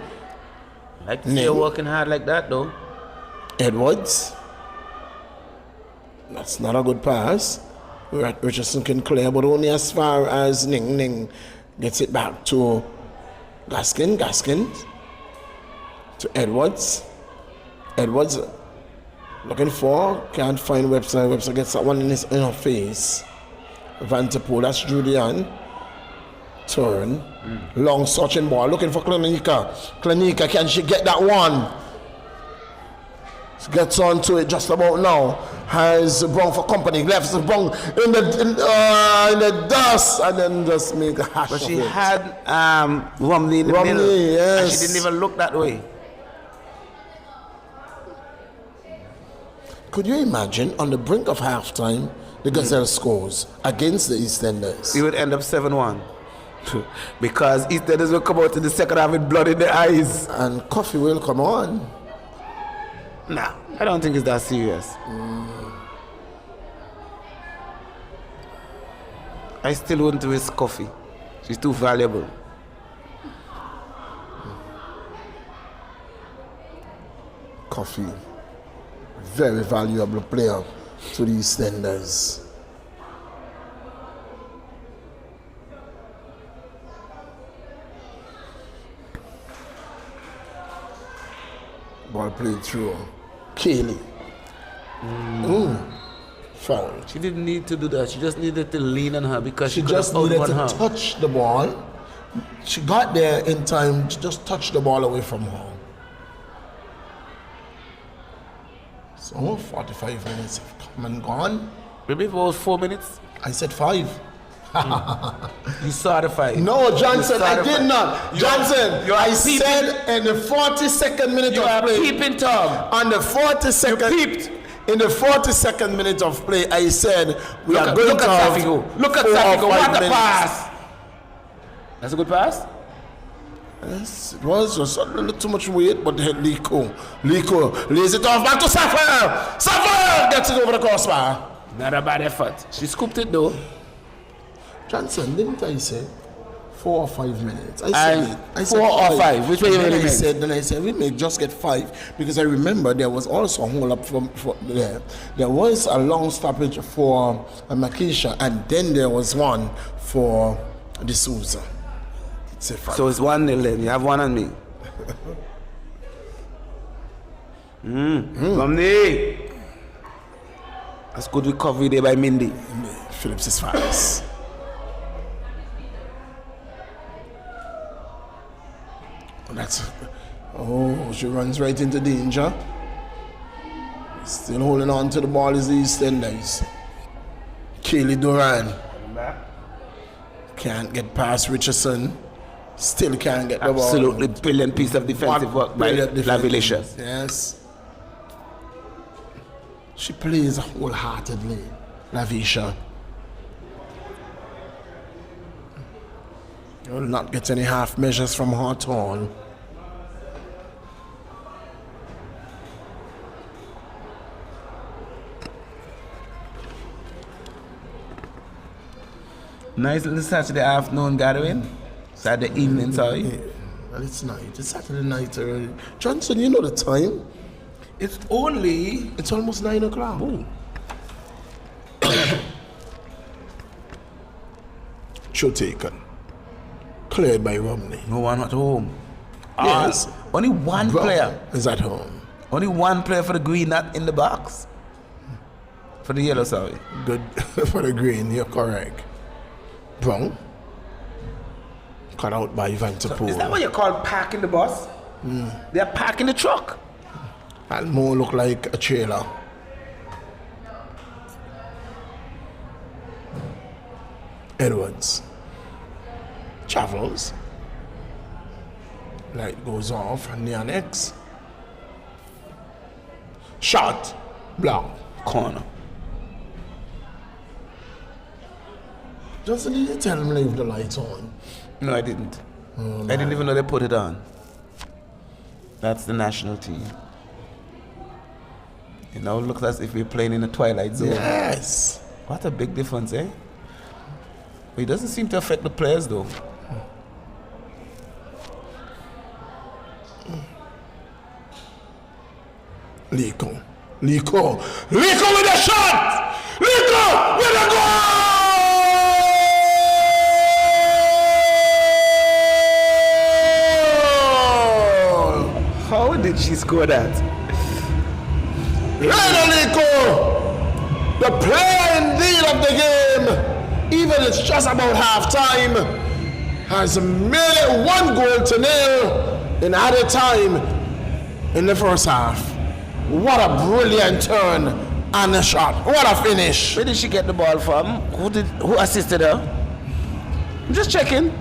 I like to see her working hard like that though. Edwards. That's not a good pass. Richardson can clear, but only as far as Ning gets it back to Gaskin to Edwards. Edwards looking for, can't find Webster. Webster gets that one in her face. Van der Poel, that's Julian. Turn. Long searching ball, looking for Klanika. Klanika, can she get that one? She gets on to it just about now. Has Brown for company. Left Brown in the dust, and then just make a hash But of she it. had Romney in the middle. Yes. And she didn't even look that way. Could you imagine on the brink of halftime, the Gazelles scores against the EastEnders? It would end up 7-1. Because EastEnders will come out in the second half with blood in their eyes. And Coffee will come on. Nah, I don't think it's that serious. I still wouldn't risk Coffee. She's too valuable. Coffee, very valuable player to the EastEnders. Ball played through Kaylee. Foul. She didn't need to do that. She just needed to lean on her because She could just have needed outrun to her. touch the ball. She got there in time to just touch the ball away from her. So 45 minutes have come and gone. Maybe it was 4 minutes. I said 5. You saw the fight. No, Johnson, You saw I the did fight. not. Johnson, you are I peeping. said in the 42nd minute You of are play. peeping Tom. On the 42nd, peeped. in the 42nd minute of play, I said we are going Look to at have Safigo. Look at 4 or Safigo. 5 What a minutes. pass. That's a good pass? Yes, it was just a little too much weight, but Liko lays it off back to Sapphire. Sapphire gets it over the crossbar. Not a bad effort. She scooped it though. Johnson, didn't I say 4 or 5 minutes? I said 4 or 5. Which way you really meant? Then I said we may just get 5 because I remember there was also a hold up from there. There was a long stoppage for Makisha, and then there was one for D'Souza. It's a 5. So it's 1-0 then. You have one on me. Romney. That's good recovery there by Mindy. Phillips is fast. That's. Oh, she runs right into danger. Still holding on to the ball is the EastEnders. Kaylee Duran. Can't get past Richardson. Still can't get the ball. Absolutely brilliant piece of defensive work by Lavilisha. Yes. She plays wholeheartedly, Lavisha. You'll not get any half measures from her at all. Nice little Saturday afternoon gathering. Saturday evening, sorry. Yeah, well, it's night. It's Saturday night already. Johnson, you know the time? It's almost 9 o'clock. Ooh. Show taken. Cleared by Romney. No one at home. Yes. Only one player. Is at home. Only one player for the green, not in the box. For the yellow, sorry. Good for the green, you're correct. Brown. Cut out by Vanterpool. Is that what you call parking the bus? They're parking the truck. And more look like a trailer. Edwards. Travels. Light goes off and the annex. Shot. Block. Corner. Johnson, did you tell him to leave the lights on? No, I didn't. I didn't even know they put it on. That's the national team. It now looks as if we're playing in a twilight zone. Yes. What a big difference, eh? But it doesn't seem to affect the players, though. Liko with a shot! Liko with a goal! How did she score that? Lionel Liko, the player indeed of the game, even it's just about half time, has made it 1-0 in added time in the first half. What a brilliant turn and a shot. What a finish. Where did she get the ball from? Who assisted her? I'm just checking.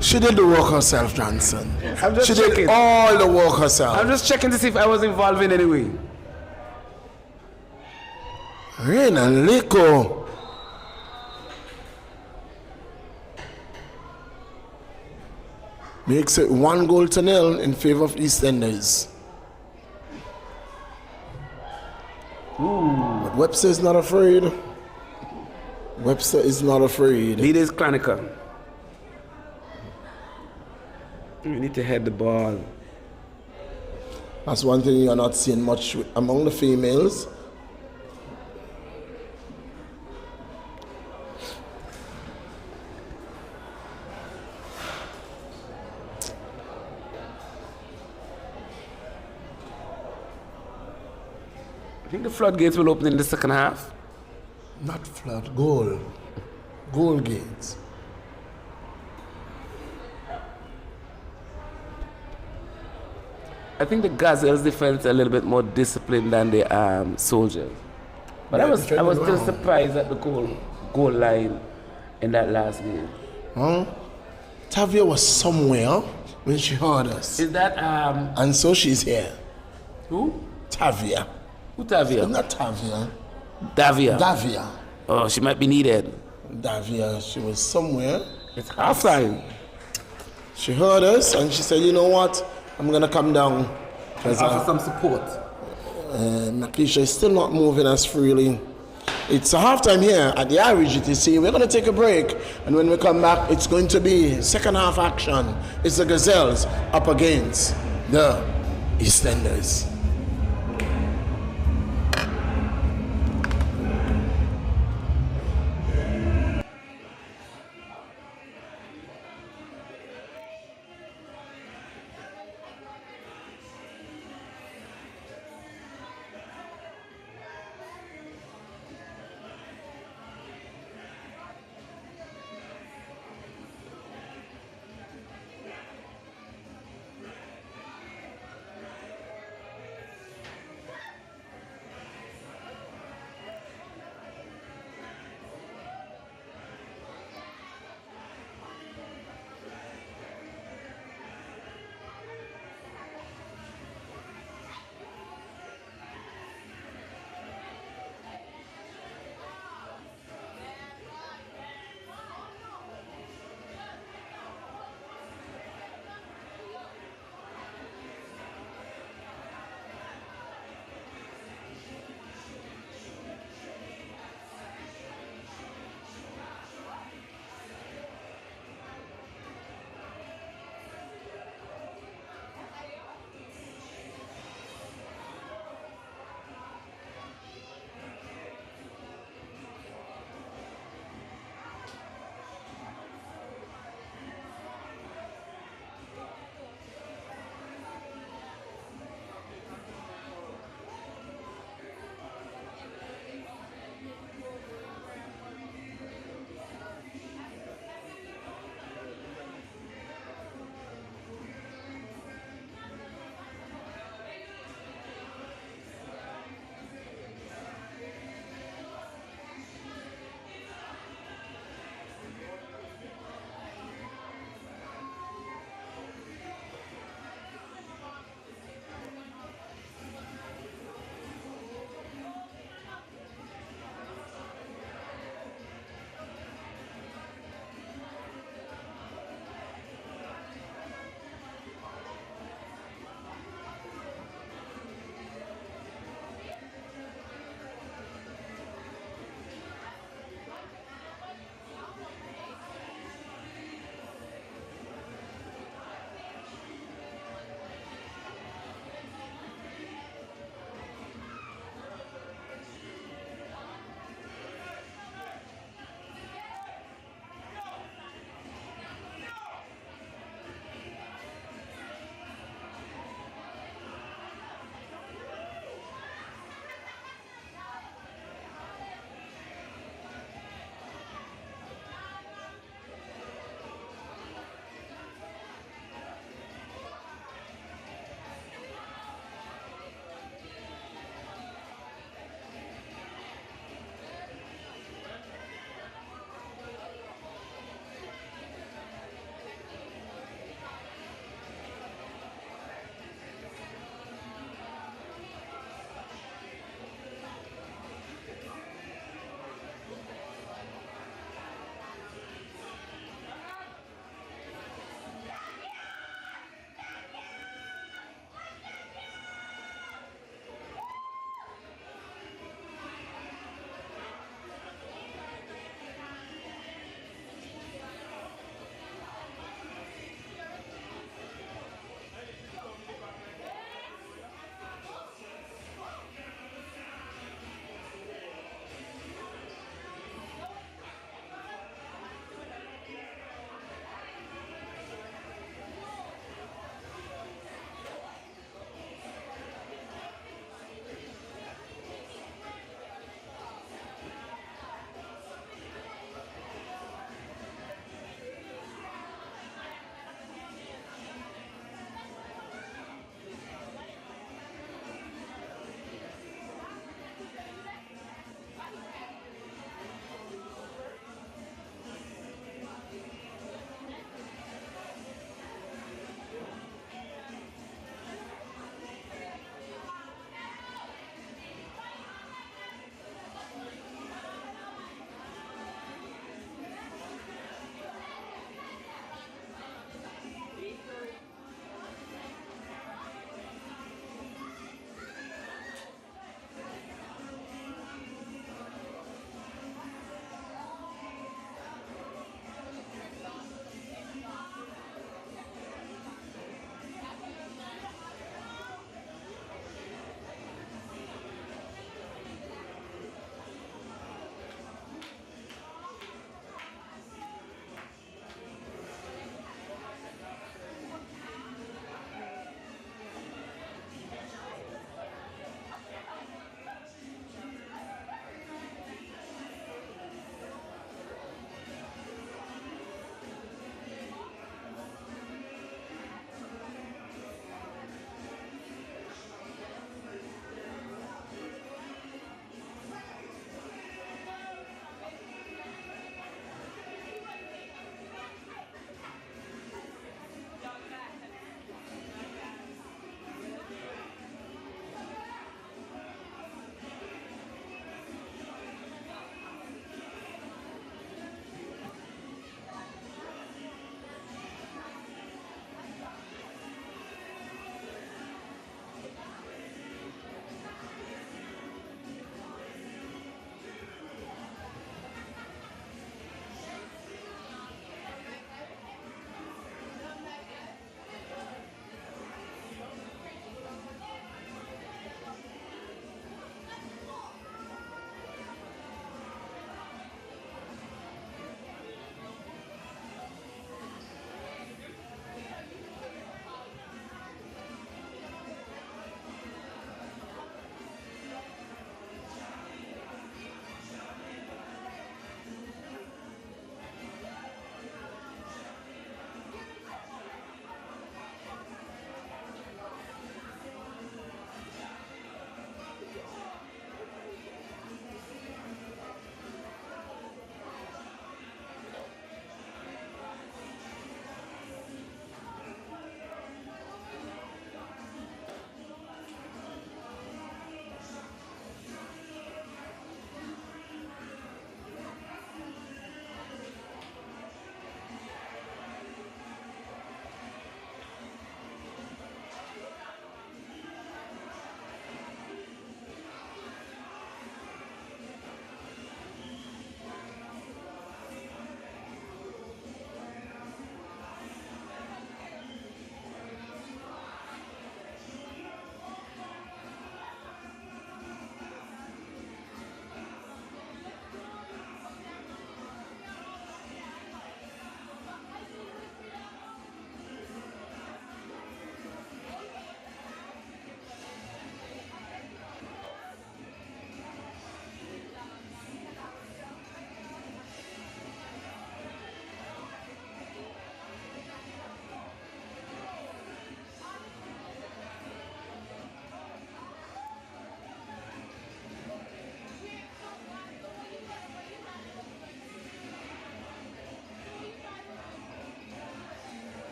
She did the work herself, Johnson. I'm just she checking. did all the work herself. I'm just checking to see if I was involved in any way. Lionel Liko. Makes it 1-0 in favor of EastEnders. But Webster is not afraid. Webster is not afraid. Leaders Chronicle. We need to head the ball. That's one thing you're not seeing much among the females. I think the floodgates will open in the second half. Not flood, goal. Goal gates. I think the Gazelles defense are a little bit more disciplined than the Soldiers. But Yeah, I was still well. surprised at the goal line in that last game. Huh? Tavia was somewhere when she heard us. Is that And so she's here. who? Tavia. Who Tavia? Not Tavia. Davia. Davia. Oh, she might be needed. Davia. She was somewhere. It's halftime. She heard us and she said, you know what? I'm going to come down. Because Offer some support. Nakisha is still not moving as freely. It's a halftime here at the RGTC. We're going to take a break. And when we come back, it's going to be second half action. It's the Gazelles up against the EastEnders.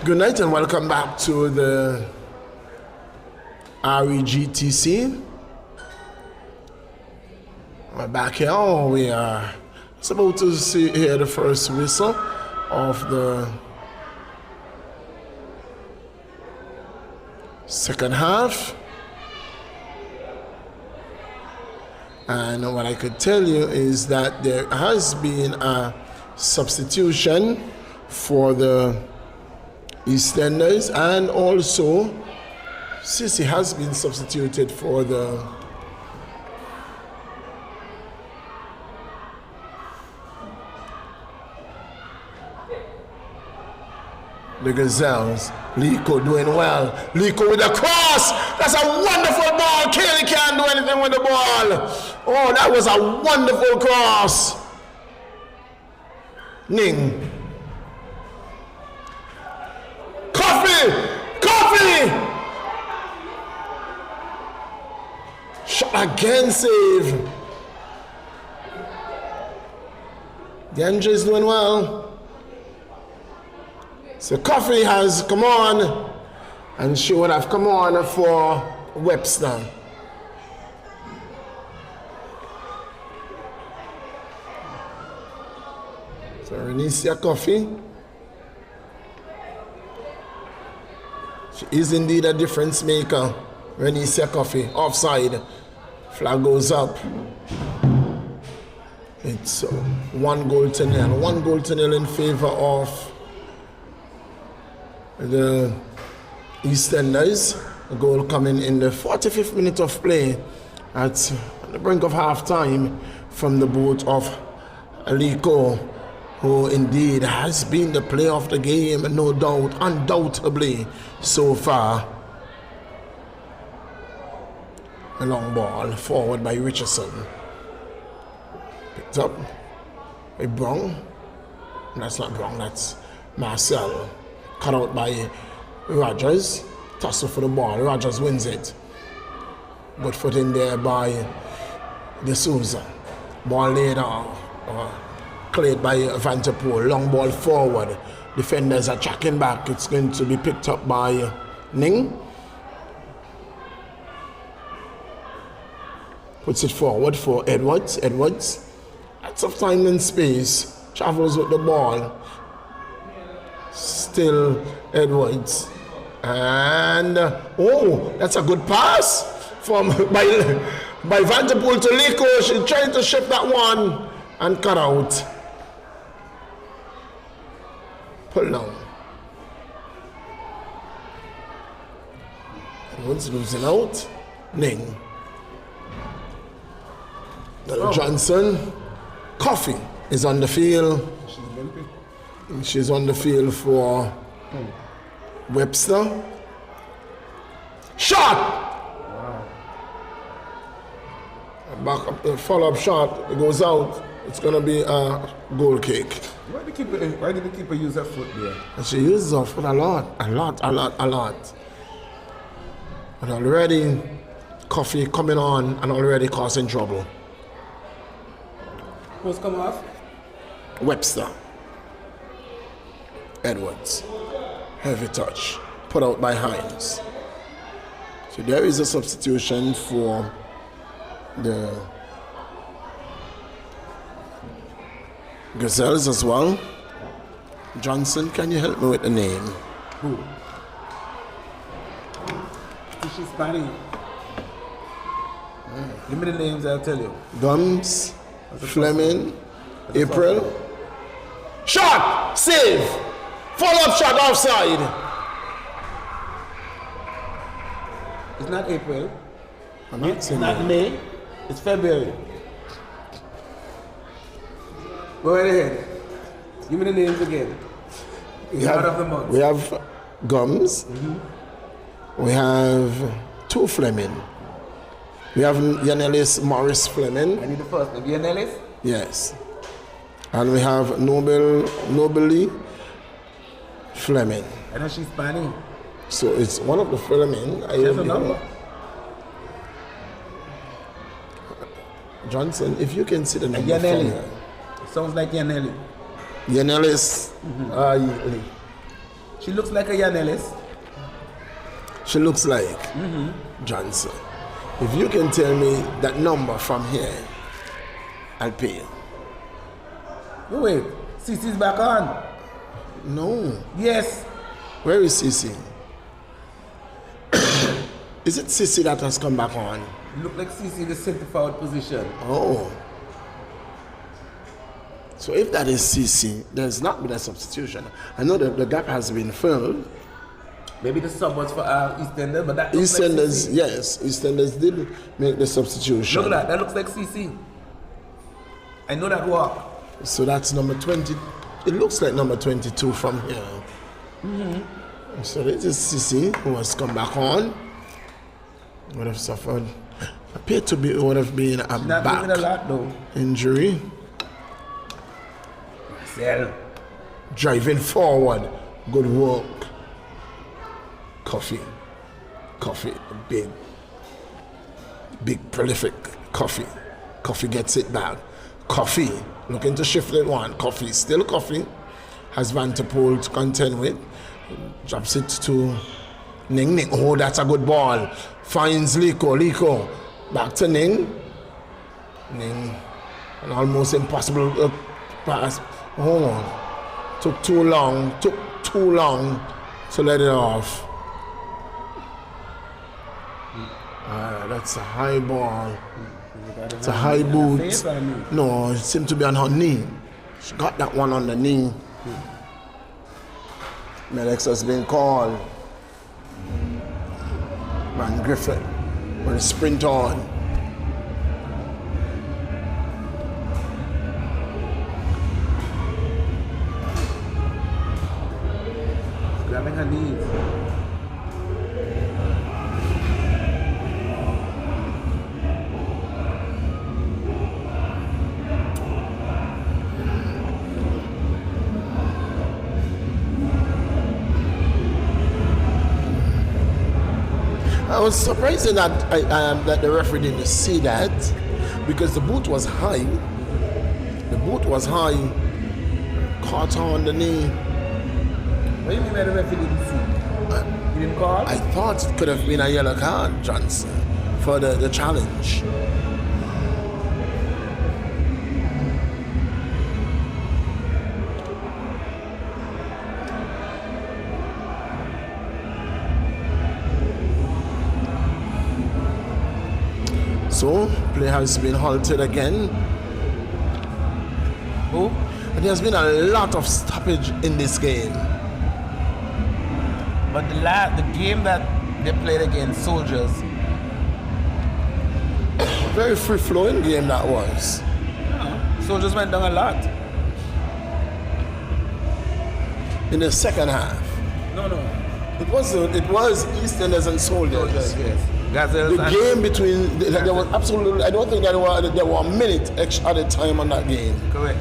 Good night and welcome back to the REGTC. We're back here. We are about to hear the first whistle of the second half. And what I could tell you is that there has been a substitution for the EastEnders, and also Sissy has been substituted for the Gazelles. Lico doing well. Lico with a cross. That's a wonderful ball. Kelly can't do anything with the ball. Oh, that was a wonderful cross. Ning. Coffee! Shot again, save. Genja is doing well. So Coffee has come on, and she would have come on for Webster. So Renisha Coffee. She is indeed a difference maker. Renisha Coffee, offside. Flag goes up. It's 1-0. 1-0 in favor of the EastEnders. A goal coming in the 45th minute of play at the brink of half time from the boot of Lico, who indeed has been the player of the game, no doubt, undoubtedly so far. A long ball forward by Richardson. Picked up by Brown. That's not Brown, that's Marcel. Cut out by Rogers. Tussle for the ball. Rogers wins it. Good foot in there by D'Souza. Ball laid on. Cleared by Van der Poel. Long ball forward. Defenders are tracking back. It's going to be picked up by Ning. Puts it forward for Edwards. Edwards. Lots of time and space. Travels with the ball. Still Edwards. And oh, that's a good pass from by Van der Poel to Lico. She tried to shift that one and cut out. Pull down. Edwards losing out. Ning. Johnson. Coffee is on the field. She's on the field for Webster. Shot! Wow. Back up, the follow-up shot. It goes out. It's going to be a goal kick. Why did the keeper use her foot there? And she uses her foot a lot. But already, Coffee coming on and already causing trouble. Who's come off? Webster. Edwards. Heavy touch. Put out by Hines. So there is a substitution for the Gazelles as well. Johnson, can you help me with the name? Who? She's Spanish. Give me the names, I'll tell you. Gums, Fleming, April. Shot! Save! Follow-up shot offside. It's not April. It's not May. It's February. Go right ahead. Give me the names again. We have Gums. We have two Fleming. We have Yanelis Morris Fleming. I need the first name. Yanelis? Yes. And we have Nobly Fleming. I know she's Spanish. So it's one of the Fleming. She has a number. Johnson, if you can see the number. Yaneli. Sounds like Yaneli. Yanelis. She looks like a Yanellis. She looks like Johnson. If you can tell me that number from here, I'll pay you. Wait, Cece's back on. No. Yes. Where is Cece? Is it Cece that has come back on? Look like Cece in the center forward position. Oh. So if that is Cece, there's not been a substitution. I know that the gap has been filled. Maybe the sub was for EastEnders, but that looks EastEnders, like yes, EastEnders did make the substitution. Look at that. That looks like CC. I know that walk. So that's number 20. It looks like number 22 from here. So this is Cece who has come back on. Would have suffered. Appeared to be would have been a Not back moving a lot though. injury. Sell. Driving forward. Good work. Coffee, big prolific Coffee gets it back. Coffee looking to shift it one. Coffee, still Coffee, has Van der Poel to contend with. Drops it to Ning. Oh, that's a good ball. Finds Liko, back to Ning. An almost impossible pass. Oh, took too long to let it off. That's a high ball. It's a high boot. No, it seemed to be on her knee. She got that one on the knee. Melex has been called. Man Griffin will sprint on. Grabbing her knees. I was surprised that that the referee didn't see that because the boot was high. Caught her on the knee. What do you mean by the referee didn't see? You didn't call? I thought it could have been a yellow card, Johnson, for the challenge. So, play has been halted again. Who? And there's been a lot of stoppage in this game. But the game that they played against Soldiers. Very free-flowing game that was. Soldiers went down a lot. In the second half. No. It was EastEnders and Soldiers. Yes. Gazelles The game between there was absolutely. I don't think there were a minute extra added time on that game. Correct.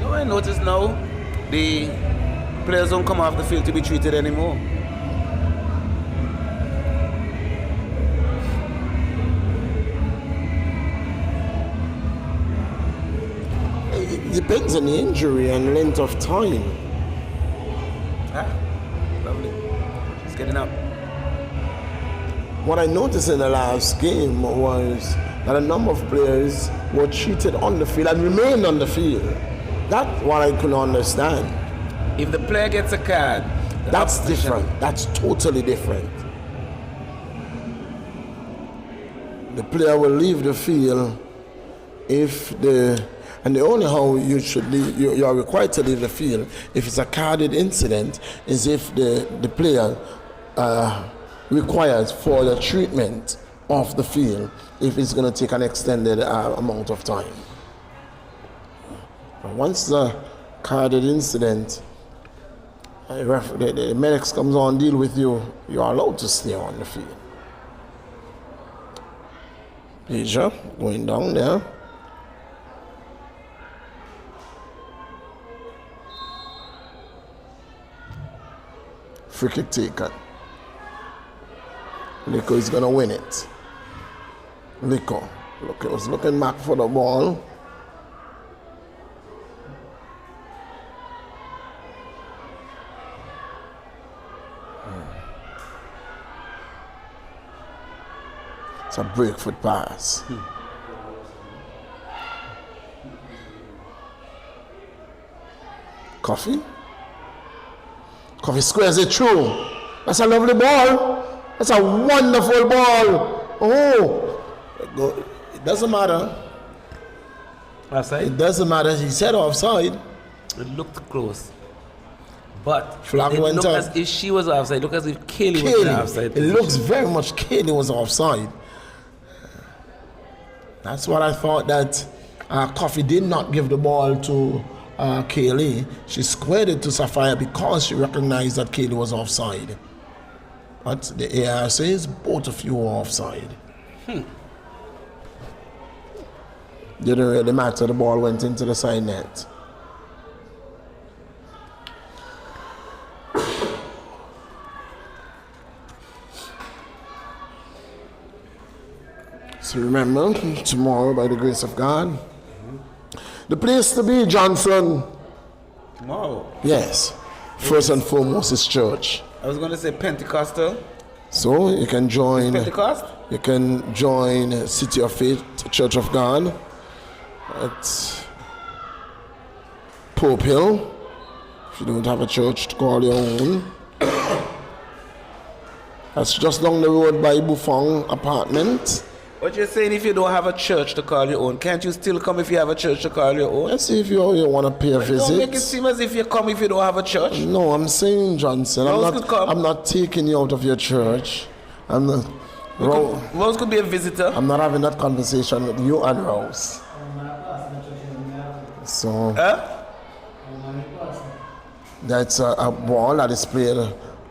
I notice now the players don't come off the field to be treated anymore. It depends on the injury and length of time. Lovely. She's getting up. What I noticed in the last game was that a number of players were treated on the field and remained on the field. That's what I couldn't understand. If the player gets a card, That's different. That's totally different. The player will leave the field if the only how you should leave, you are required to leave the field if it's a carded incident is if the player requires for the treatment of the field if it's going to take an extended amount of time. And once the carded incident, the medics comes on, deal with you, you are allowed to stay on the field. Asia going down there. Free kick taken. Lico is gonna win it. Lico. Look, it was looking back for the ball. It's a breakfoot pass. Coffee squares it through. That's a lovely ball. That's a wonderful ball. Oh, it doesn't matter. Offside? It doesn't matter. He said offside. It looked close. But Flag it went looked up. as if she was offside. Look as if Kaylee was in the offside. It looks very much Kaylee was offside. That's what I thought, that Coffee did not give the ball to Kaylee. She squared it to Sapphire because she recognized that Kaylee was offside. But the AR says both of you were offside. Didn't really matter. The ball went into the side net. So remember, tomorrow, by the grace of God, the place to be, Johnson. Tomorrow? Yes. First and foremost is church. I was going to say Pentecostal. So you can join. Pentecost? You can join City of Faith, Church of God, at Pope Hill. If you don't have a church to call your own. That's just down the road by Buffon apartment. What you're saying, if you don't have a church to call your own, can't you still come if you have a church to call your own? Let's see if you want to pay a visit. Don't make it seem as if you come if you don't have a church. No, I'm saying, Johnson, I'm not taking you out of your church. I'm not. Rose could be a visitor. I'm not having that conversation with you and Rose. So that's a ball that is played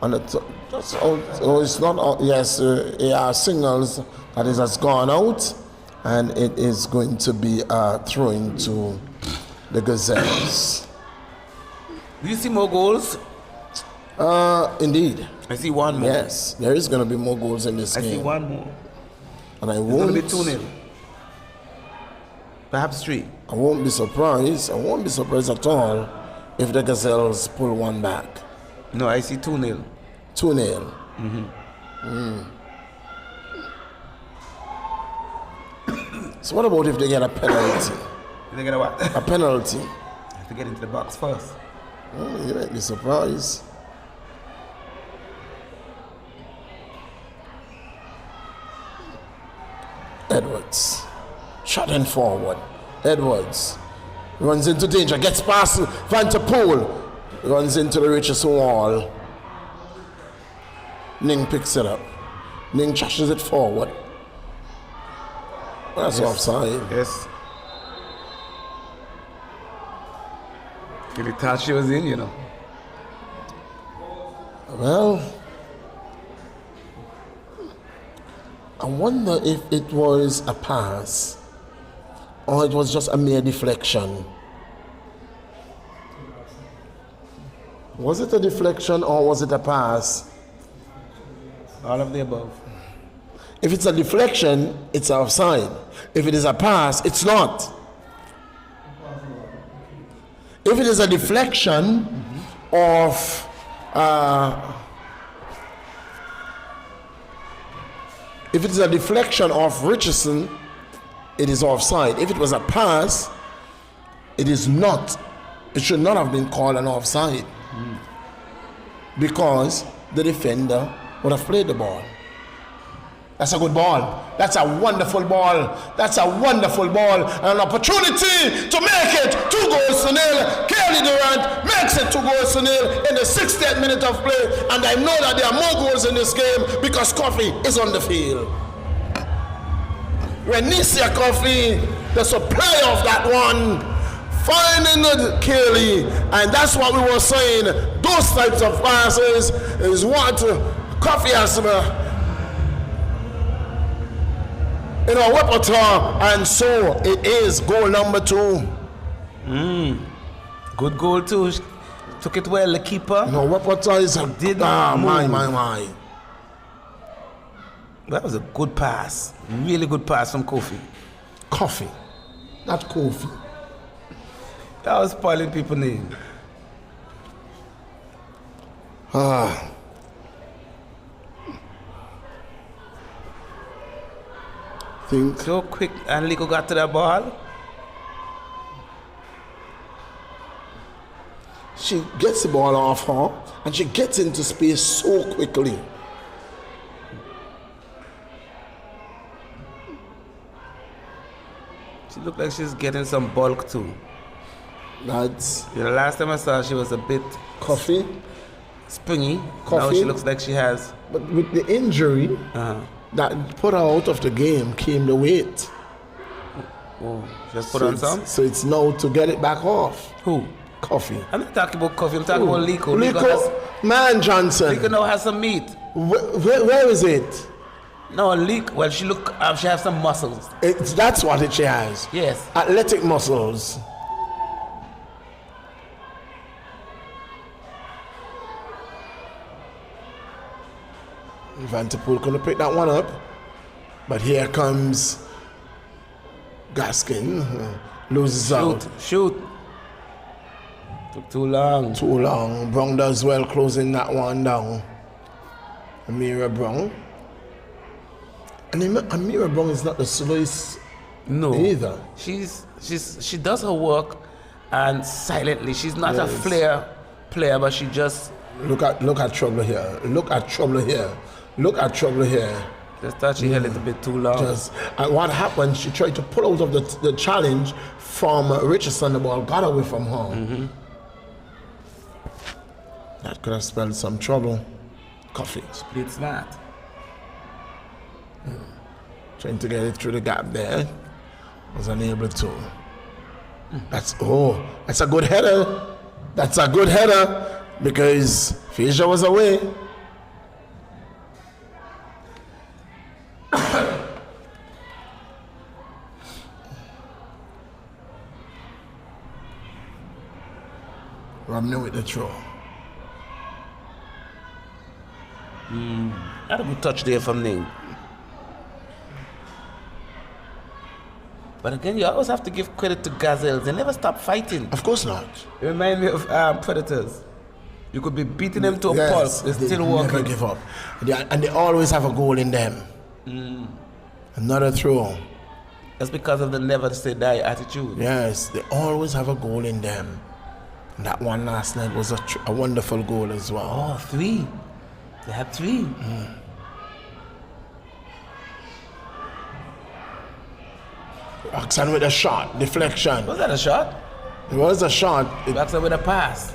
on the it's not. Yes, AR signals that it has gone out, and it is going to be thrown to the Gazelles. Do you see more goals? Indeed. I see one more. Yes, there is going to be more goals in this game. I see one more. And I It's won't. going to be 2-0. Perhaps 3. I won't be surprised. I won't be surprised at all if the Gazelles pull one back. No, I see 2-0. 2-0. So what about if they get a penalty? They get a what? A penalty. Have to get into the box first. Oh, you might be surprised. Edwards. Shot in forward. Edwards runs into danger, gets past Van der Poel, runs into the Richard's wall. Ning picks it up. Ning trashes it forward. That's offside. Yes. He thought she was in, you know. Well, I wonder if it was a pass or it was just a mere deflection. Was it a deflection or was it a pass? All of the above. If it's a deflection, it's offside. If it is a pass, it's not. If it is a deflection of if it is a deflection of Richardson, it is offside. If it was a pass, it is not. It should not have been called an offside because the defender would have played the ball. That's a good ball. That's a wonderful ball. That's a wonderful ball. And an opportunity to make it 2-0. Kelly Durant makes it 2-0 in the 60th minute of play. And I know that there are more goals in this game because Coffee is on the field. Renisia Coffee, the supplier of that one, finding the Kelly, and that's what we were saying. Those types of passes is what Coffee has in our repertoire, and so it is goal number 2. Good goal too. Took it well, the keeper. No repertoire is Did not move. my. That was a good pass. Really good pass from Kofi. Coffee, not Kofi. That was spoiling people's name. Think So quick, and Lico got to that ball. she gets the ball off her, and she gets into space so quickly. She looked like she's getting some bulk too. That's The last time I saw her, she was a bit Coffee. springy. Now Coffee. she looks like she has. But with the injury that put her out of the game came the weight. Oh, just put on some. So it's now to get it back off. Who? Coffee. I'm not talking about Coffee. I'm talking about Lico. Lico, man Johnson. Lico now has some meat. Where is it? No, Lico. Well, she has some muscles. That's what she has. Yes. Athletic muscles. Vanderpool couldn't pick that one up. But here comes Gaskin. Loses out. Shoot. Took too long. Too long. Brown does well closing that one down. Amira Brown. And Amira Brown is not the slowest either. She does her work and silently. She's not a flair player, but she just look at trouble here. Look at trouble here. Look at trouble here. Just thought she held it a bit too long. And what happened, she tried to pull out of the challenge from Richardson. The ball got away from her. That could have spelled some trouble. Coffee. Split smart. Trying to get it through the gap there. Was unable to. That's a good header. That's a good header because Fisher was away. Romney with the throw. Had a good touch there from Ning. But again, you always have to give credit to Gazelles. They never stop fighting. Of course not. It reminds me of Predators. You could be beating them to a pulp. They still working. Never give up. And they always have a goal in them. Another throw. That's because of the never say die attitude. Yes, they always have a goal in them. And that one last night was a wonderful goal as well. Oh, 3. They had 3. Oxen with a shot, deflection. Was that a shot? It was a shot. Oxen with a pass.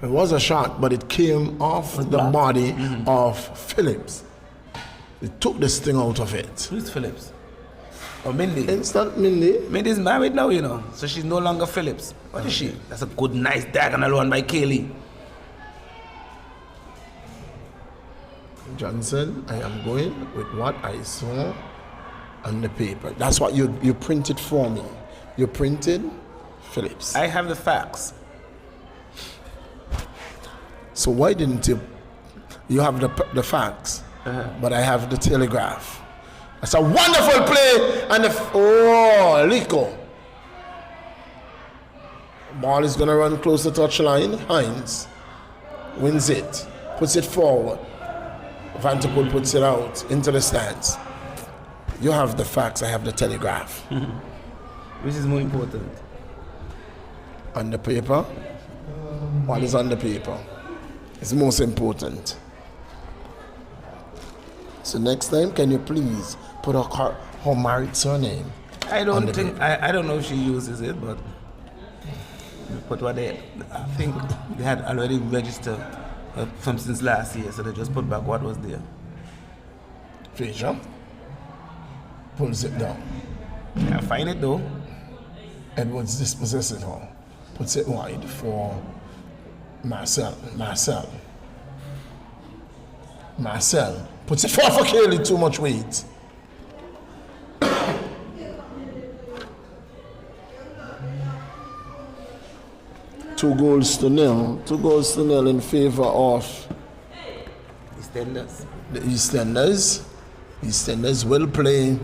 It was a shot, but it came off the body of Phillips. It took this thing out of it. Who's Phillips? Or Mindy? Instant Mindy. Mindy's married now, you know, so she's no longer Phillips. What is she? That's a good, nice diagonal one by Kaylee. Johnson, I am going with what I saw on the paper. That's what you printed for me. You printed Phillips. I have the facts. So why didn't you have the facts, but I have the Telegraph. That's a wonderful play, and Lico. Ball is gonna run close to touchline. Hines wins it, puts it forward. Vanderpool puts it out into the stands. You have the facts, I have the Telegraph. Which is more important? On the paper? What is on the paper? It's most important. So next time, can you please put her married surname? I don't know if she uses it, but what I think they had already registered from since last year, so they just put back what was there. Fraser pulls it down. I find it though. Edwards dispossesses it all. Puts it wide for Marcel. Marcel puts it far for Kelly, too much weight. Two goals to nil in favor of EastEnders. the EastEnders. EastEnders will play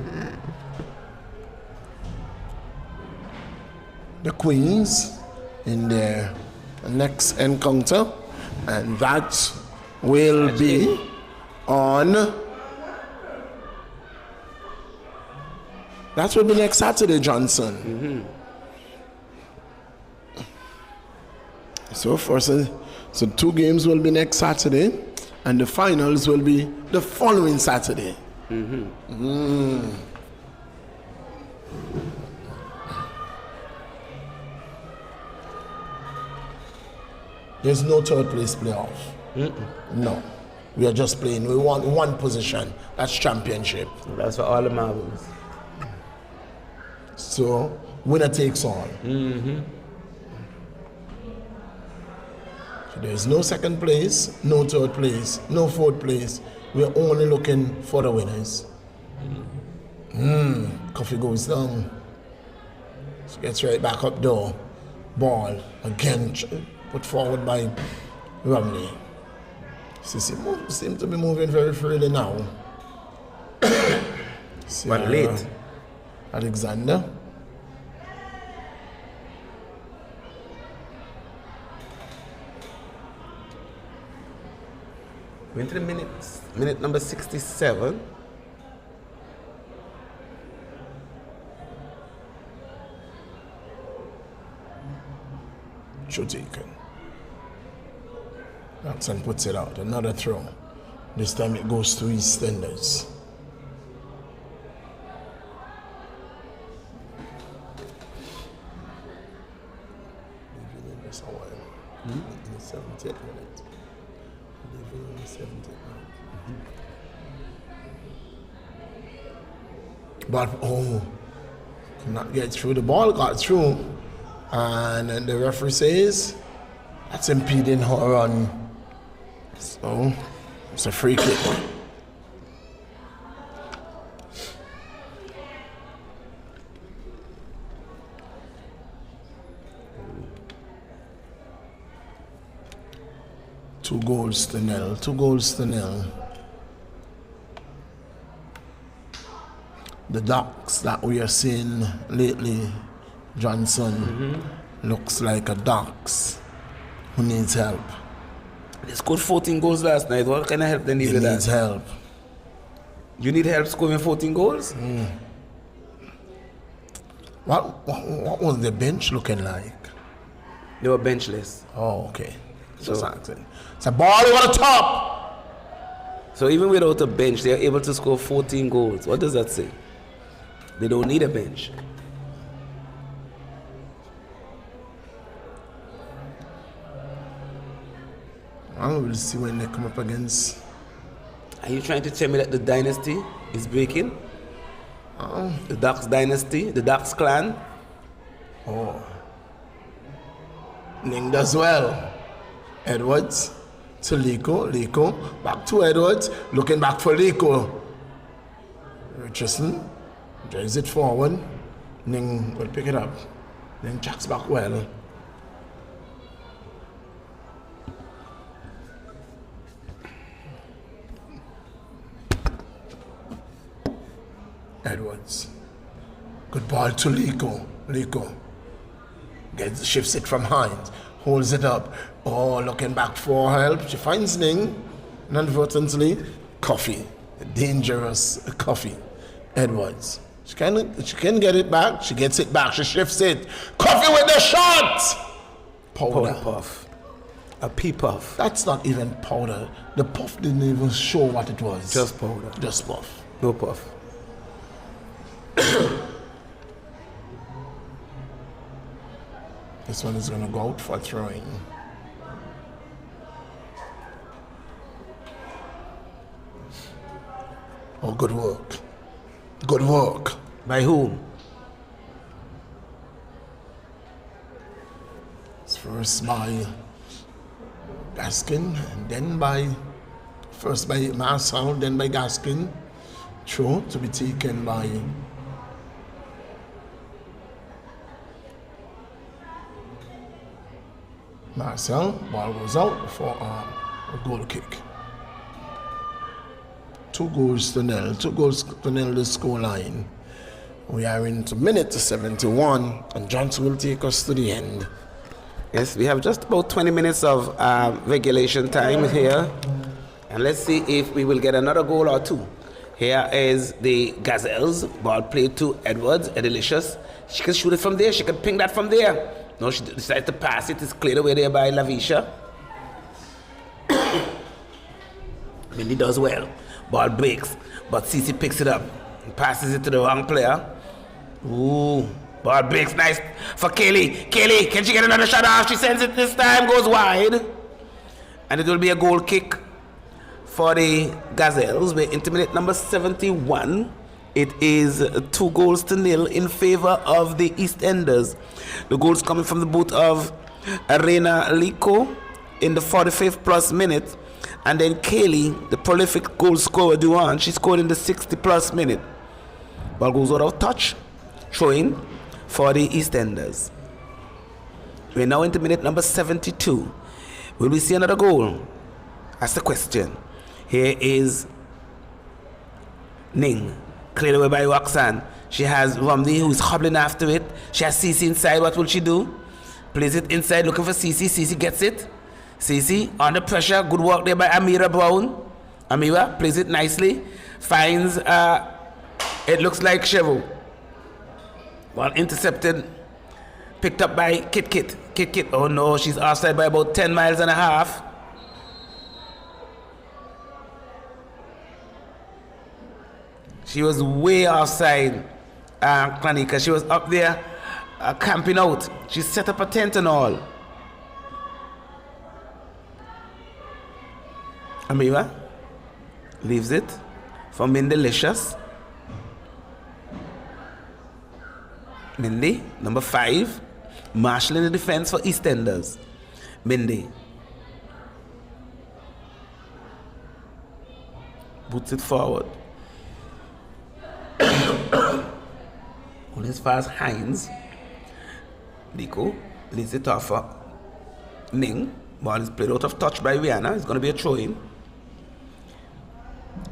the Queens in their next encounter, and that will be on. That will be next Saturday, Johnson. So two games will be next Saturday, and the finals will be the following Saturday. There's no third place playoff. No. We are just playing. We want one position. That's championship. That's for all the marbles. So, winner takes all. So there's no second place, no third place, no fourth place. We're only looking for the winners. Coffee goes down. So gets right back up door. Ball again put forward by Romney. Sissy seem to be moving very freely now. But late. Alexander. Went to the minute number 67. Should taken. Jackson puts it out. Another throw. This time it goes to EastEnders. In the 70th minute. In the 70th minute. But cannot get through. The ball got through, and then the referee says that's impeding her run. So it's a free kick. Two goals to nil. The Ducks that we are seeing lately, Johnson, looks like a Ducks who needs help. They scored 14 goals last night. What kind of help they need He with needs that? help. You need help scoring 14 goals? What was the bench looking like? They were benchless. Oh, okay. Just asking. It's a ball over the top. So even without a bench, they are able to score 14 goals. What does that say? They don't need a bench. I will see when they come up against. Are you trying to tell me that the dynasty is breaking? The Ducks dynasty, the Ducks clan? Ning does well. Edwards to Liko. Back to Edwards. Looking back for Liko. Richardson drives it forward. Ning will pick it up. Then checks back well. Edwards. Good ball to Liko. Shifts it from Hines. Holds it up. Looking back for help. She finds Ning. Inadvertently, Coffee. Dangerous Coffee. Edwards. She can get it back. She gets it back. She shifts it. Coffee with the shot! Powder. Puff. A pea puff. That's not even powder. The puff didn't even show what it was. Just powder. Just puff. No puff. This one is going to go out for throwing. Oh, good work. Good work. By whom? First by Gaskin, and then first by Marcel, then by Gaskin. Throw to be taken by Marcel. Ball goes out for a goal kick. 2 goals to nil. 2 goals to nil the score line. We are into minute 71, and Johnson will take us to the end. Yes, we have just about 20 minutes of regulation time here. And let's see if we will get another goal or 2. Here is the Gazelles. Ball played to Edwards. Delicious. She can shoot it from there. She can ping that from there. No, she decided to pass it. It's cleared away there by Lavisha. Mindy does well. Ball breaks, but Cece picks it up and passes it to the wrong player. Ooh, ball breaks, nice for Kaylee. Kaylee, can she get another shot off? She sends it this time, goes wide. And it will be a goal kick for the Gazelles. We're into minute number 71. It is 2 goals to nil in favor of the EastEnders. The goals coming from the boot of Arena Liko in the 45th plus minute. And then Kaylee, the prolific goal scorer, Duan, she scored in the 60 plus minute. Ball goes out of touch. Throwing for the EastEnders. We're now into minute number 72. Will we see another goal? That's the question. Here is Ning, cleared away by Roxanne. She has Romney who's hobbling after it. She has Cece inside. What will she do? Plays it inside, looking for Cece. Cece gets it. Cece under pressure. Good work there by Amira Brown. Amira plays it nicely. Finds, it looks like Chevo. Ball intercepted, picked up by Kit Kit. Kit Kit, oh no, she's offside by about 10 miles and a half. She was way offside, Klanika. She was up there camping out. She set up a tent and all. Amira leaves it for Mindelicious. Mindy, number 5, Marshall in the defense for EastEnders. Mindy boots it forward. On as far as Hines. Nico leads it off for Ning. Ball is played out of touch by Rihanna. It's going to be a throw-in.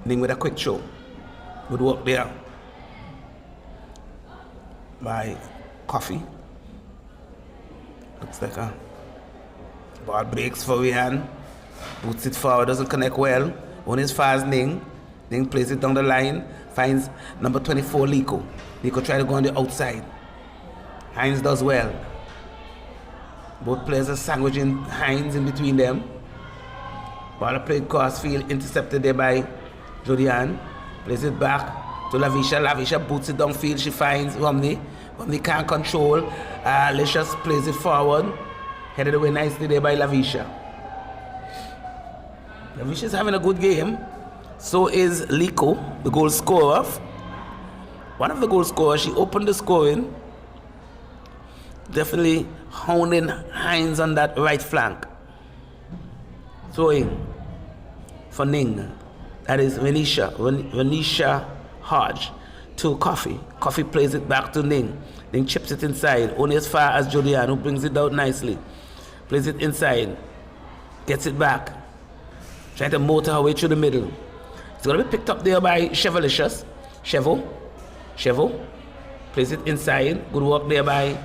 Ning with a quick show. Good work there by Coffee. Looks like a ball breaks for Rihan. Boots it forward, doesn't connect well. On as far as Ning. Ning plays it down the line. Finds number 24, Liko. Liko tries to go on the outside. Hines does well. Both players are sandwiching Hines in between them. Ball played crossfield, intercepted there by Jodianne. Plays it back to Lavisha. Lavisha boots it downfield. She finds Romney. Romney can't control. Licious plays it forward. Headed away nicely there by Lavisha. Lavisha's having a good game. So is Liko, the goal scorer. One of the goal scorers. She opened the scoring. Definitely hounding Hines on that right flank. Throwing for Ning. That is Venetia Hodge to Coffee. Coffee plays it back to Ning. Ning chips it inside, only as far as Julian, who brings it out nicely. Plays it inside, gets it back. Trying to motor her way through the middle. It's going to be picked up there by Chevalicious. Chevo. Plays it inside. Good work there by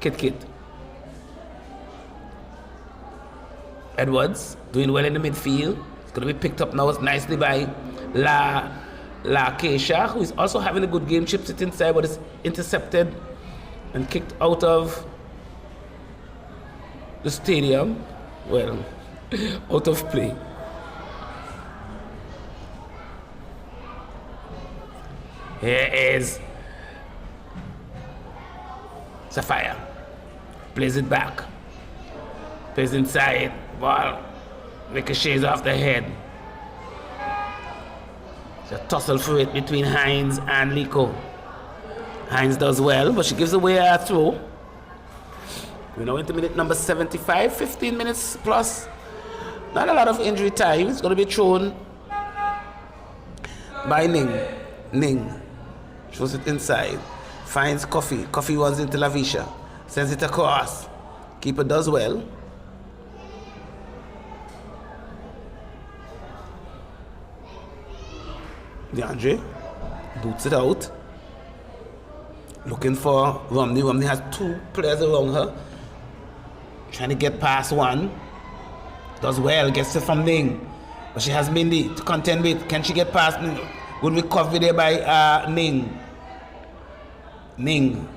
Kit Kit. Edwards doing well in the midfield. It's going to be picked up now nicely by La Keisha, who is also having a good game. Chips it inside, but it's intercepted and kicked out of the stadium. Well, out of play. Here is Sapphire. Plays it back. Plays inside. Ball ricochets off the head. It's a tussle for it between Hines and Liko. Hines does well, but she gives away a throw. We now into minute number 75, 15 minutes plus. Not a lot of injury time. It's going to be thrown by Ning. Ning throws it inside. Finds Coffee. Coffee runs into Lavisha. Sends it across. Keeper does well. DeAndre boots it out. Looking for Romney. Romney has two players around her. Trying to get past one. Does well. Gets it from Ning. But she has Mindy to contend with. Can she get past Ning? Good recovery there by Ning. Ning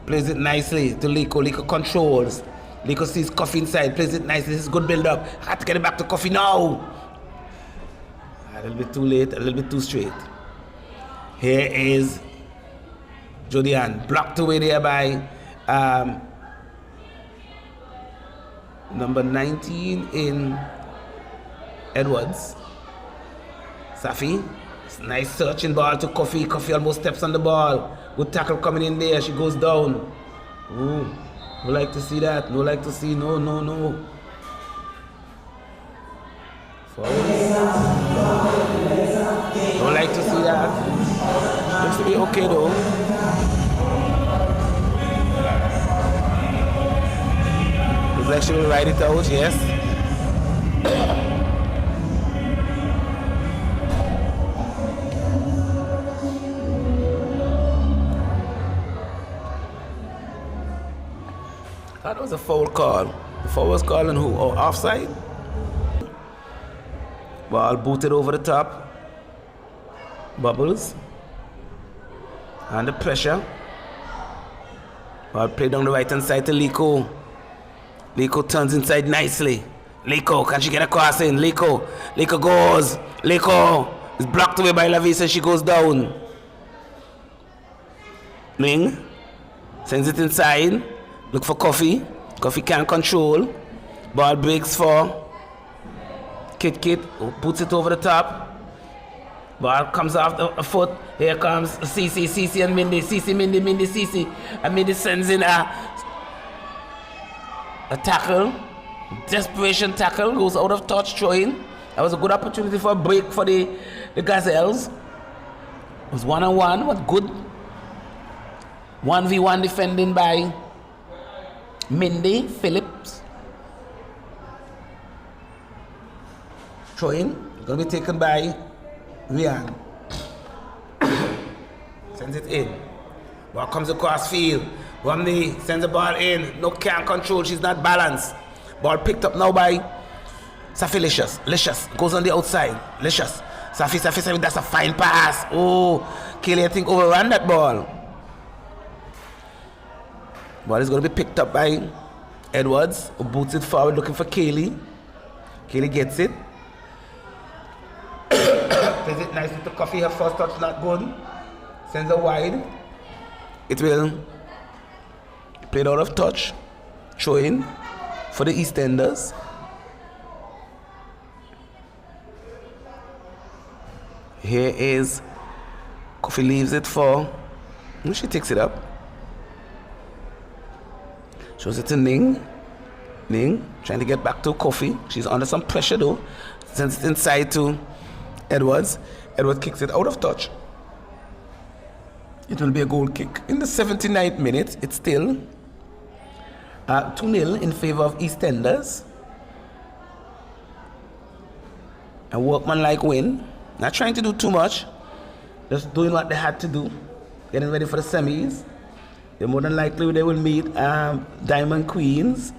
plays it nicely to Liko. Liko controls. Liko sees Coffee inside. Plays it nicely. This is good build up. Had to get it back to Coffee now. A little bit too late. A little bit too straight. Here is Jodianne. Blocked away there by number 19 in Edwards. Safi. Nice searching ball to Coffee. Coffee almost steps on the ball. Good tackle coming in there. She goes down. Ooh. No like to see that. No like to see. No. Forward. Don't like to see that. Looks to be okay though. Looks like she will ride it out, yes. That was a foul call. The foul was called on who? Oh, offside? Ball booted over the top. Bubbles. Under pressure. Ball played down the right hand side to Liko. Liko turns inside nicely. Liko, can she get a cross in? Liko goes. Liko is blocked away by Lavis and she goes down. Ning sends it inside. Look for Coffee. Coffee can't control. Ball breaks for Kit, who puts it over the top. Ball comes off the foot. Here comes Cece and Mindy. Mindy, Cece. And Mindy sends in a tackle. Desperation tackle. Goes out of touch, throwing. That was a good opportunity for a break for the Gazelles. It was 1-on-1. What good 1v1 defending by Mindy Phillips. Throwing. Going to be taken by Rian. Sends it in. Ball comes across field. Romney sends the ball in. No, can't control. She's not balanced. Ball picked up now by Safi Licious. Goes on the outside. Licious. Safi. That's a fine pass. Oh, Kelly, I think, overran that ball. Ball is going to be picked up by Edwards, who boots it forward looking for Kaylee. Kaylee gets it. Plays it nicely to Coffee. Her first touch not good. Sends it wide. It will play out of touch. Throw in for the EastEnders. Here is Coffee, leaves it for. She takes it up. Shows it to Ning. Ning trying to get back to Coffee. She's under some pressure though. Sends it inside to Edwards. Edwards kicks it out of touch. It will be a goal kick. In the 79th minute, it's still 2-0 in favor of EastEnders. A workmanlike win. Not trying to do too much. Just doing what they had to do. Getting ready for the semis. They're more than likely they will meet Diamond Queens.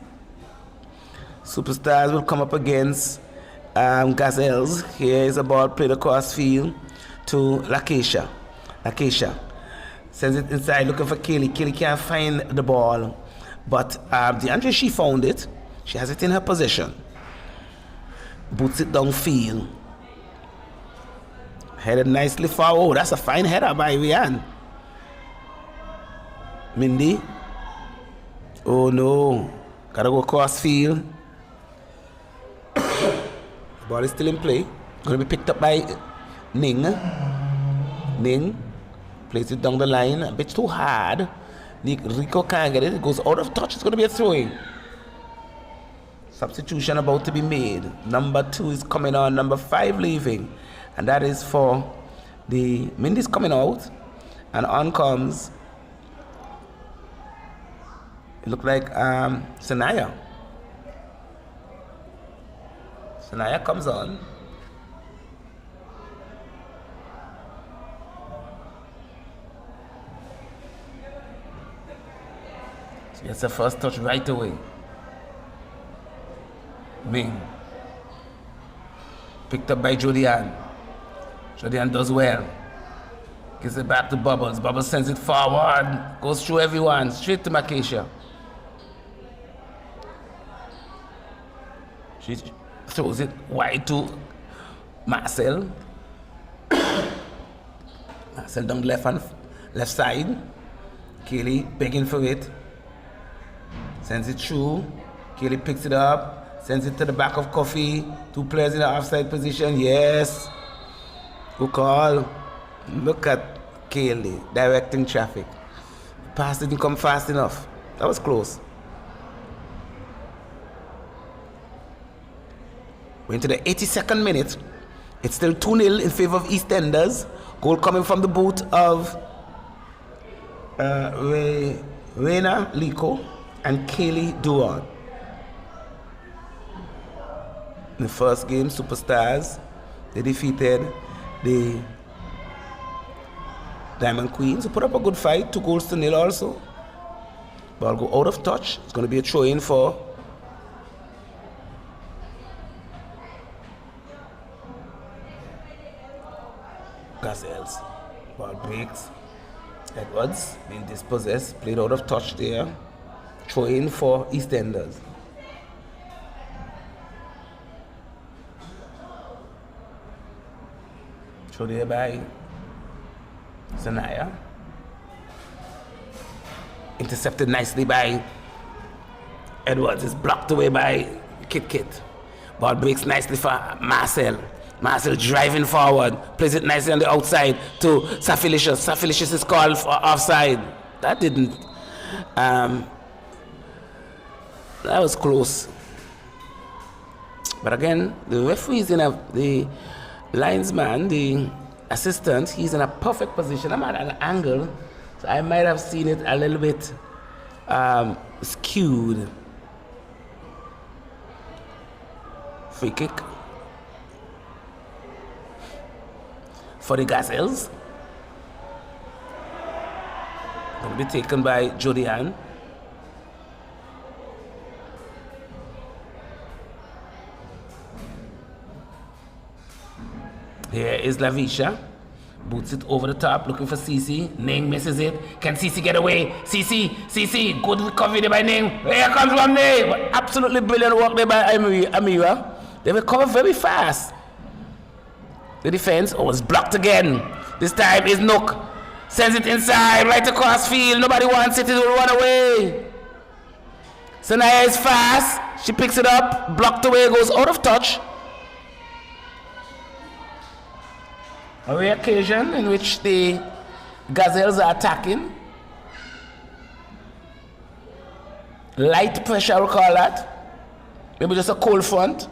Superstars will come up against Gazelles. Here is a ball played across field to Lakeisha. Lakeisha sends it inside looking for Kaylee. Kaylee can't find the ball. But DeAndre, she found it. She has it in her possession. Boots it downfield. Headed nicely forward. Oh, that's a fine header by Rian. Mindy. Oh no. Gotta go cross field. Ball is still in play. Gonna be picked up by Ning. Ning plays it down the line. A bit too hard. Rico can't get it. It goes out of touch. It's going to be a throw-in. Substitution about to be made. Number 2 is coming on. Number 5 leaving. And that is for the... Mindy's coming out. And on comes... It looked like Sanaya. Sanaya comes on. So gets the first touch right away. Ming. Picked up by Julian. Julian does well. Gives it back to Bubbles. Bubbles sends it forward. Goes through everyone. Straight to Makesha. She throws it wide to Marcel. Marcel down left side. Kaylee begging for it. Sends it through. Kaylee picks it up. Sends it to the back of Coffee. 2 players in the offside position. Yes. Good call. Look at Kaylee directing traffic. Pass didn't come fast enough. That was close. We're into the 82nd minute. It's still 2-0 in favor of EastEnders. Goal coming from the boot of Reina Liko and Kaylee Duan. In the first game, Superstars, they defeated the Diamond Queens, who put up a good fight, 2-0 also. Ball go out of touch. It's going to be a throw-in for Gazelles. Ball breaks. Edwards being dispossessed, played out of touch there. Throw-in for EastEnders. Throw there by Sanaya. Intercepted nicely by Edwards. Is blocked away by Kit. Ball breaks nicely for Marcel. Marcel driving forward. Plays it nicely on the outside to Safilicious. Safilicious is called for offside. That didn't... that was close. But again, the referee is the linesman, the assistant, he's in a perfect position. I'm at an angle, so I might have seen it a little bit skewed. Free kick for the Gazelles. Going to be taken by Jodian. Here is Lavisha. Boots it over the top, looking for Cece. Ning misses it. Can Cece get away? Cece. Good recovery there by Ning. Here comes one Ning. Absolutely brilliant work there by Amira. They recover very fast. The defense was blocked again. This time is Nook. Sends it inside, right across field. Nobody wants it. It will run away. Sanaya is fast. She picks it up. Blocked away. Goes out of touch. A rare occasion in which the Gazelles are attacking. Light pressure, I will call that. Maybe just a cold front.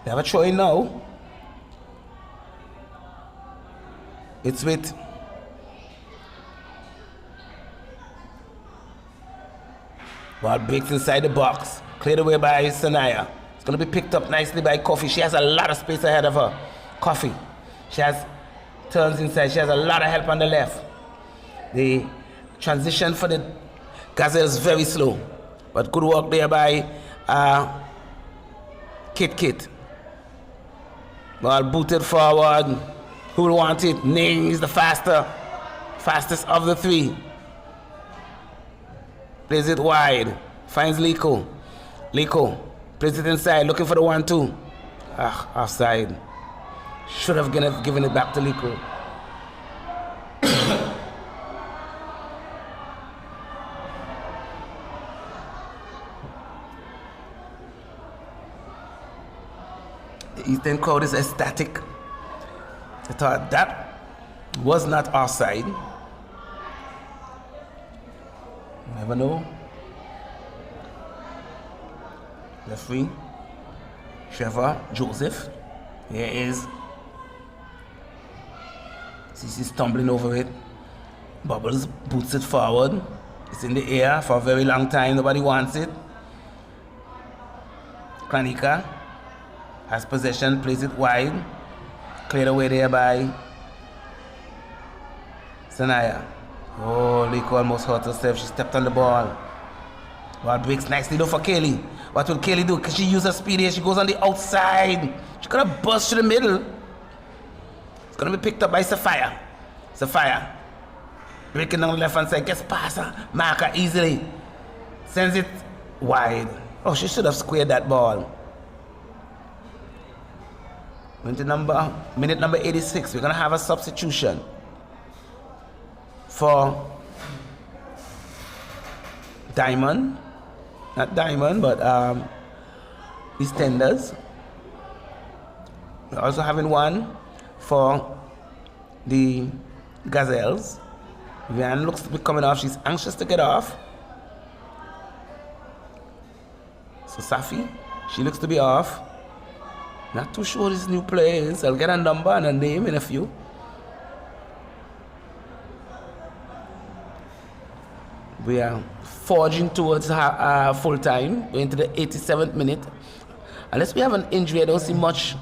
They have a throw in now. It's with ball breaks inside the box. Cleared away by Sanaya. It's going to be picked up nicely by Coffee. She has a lot of space ahead of her. Coffee. She has turns inside. She has a lot of help on the left. The transition for the Gazelles is very slow. But good work there by Kit. Ball booted forward. Who will want it? Ning is the fastest of the three. Plays it wide. Finds Liko. Plays it inside, looking for the 1-2. Offside. Should have given it back to Liko. The Eastern crowd is ecstatic. I thought that Was not offside. Never know. Referee Trevor Joseph. Here is CC stumbling over it. Bubbles boots it forward. It's in the air for a very long time. Nobody wants it. Kranika has possession, plays it wide. Cleared away there by Sanaya. Oh, Liko almost hurt herself. She stepped on the ball. Ball breaks nicely though for Kaylee. What will Kaylee do? Can she use her speed here? She goes on the outside. She's gonna burst to the middle. It's gonna be picked up by Sapphire. Sapphire breaking down the left hand side, gets past her, marker easily. Sends it wide. Oh, she should have squared that ball. Minute number 86. We're gonna have a substitution for Diamond. Not Diamond, but EastEnders. We're also having one for the Gazelles. Vivian looks to be coming off. She's anxious to get off. So Safi, she looks to be off. Not too sure this new player is. I'll get a number and a name in a few. We are forging towards full time. We're into the 87th minute. Unless we have an injury, I don't see much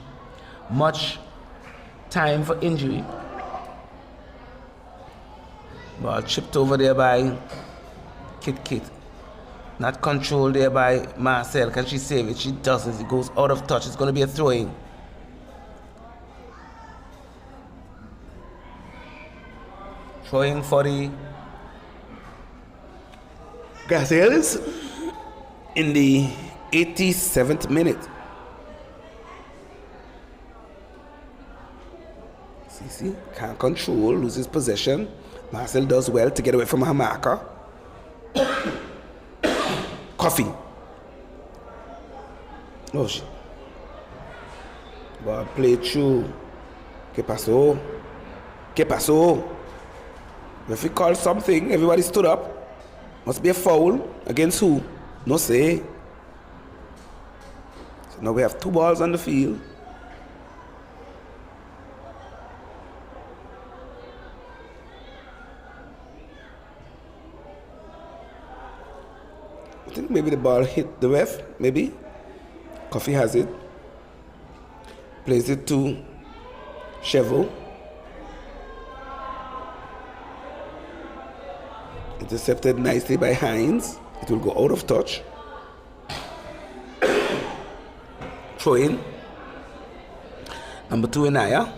time for injury. Ball chipped over there by Kit. Not controlled there by Marcel. Can she save it? She doesn't. It goes out of touch. It's going to be a throw-in. Throw-in for the Gazelles in the 87th minute. See, can't control, loses possession. Marcel does well to get away from her marker. Coffee. Oh shit. Ball played through. ¿Qué pasó? ¿Qué pasó? If we called something, everybody stood up. Must be a foul. Against who? No say. So now we have 2 balls on the field. I think maybe the ball hit the ref, maybe. Coffee has it. Plays it to Cheval. Intercepted nicely by Hines. It will go out of touch. Throw in. Number 2, Inaya.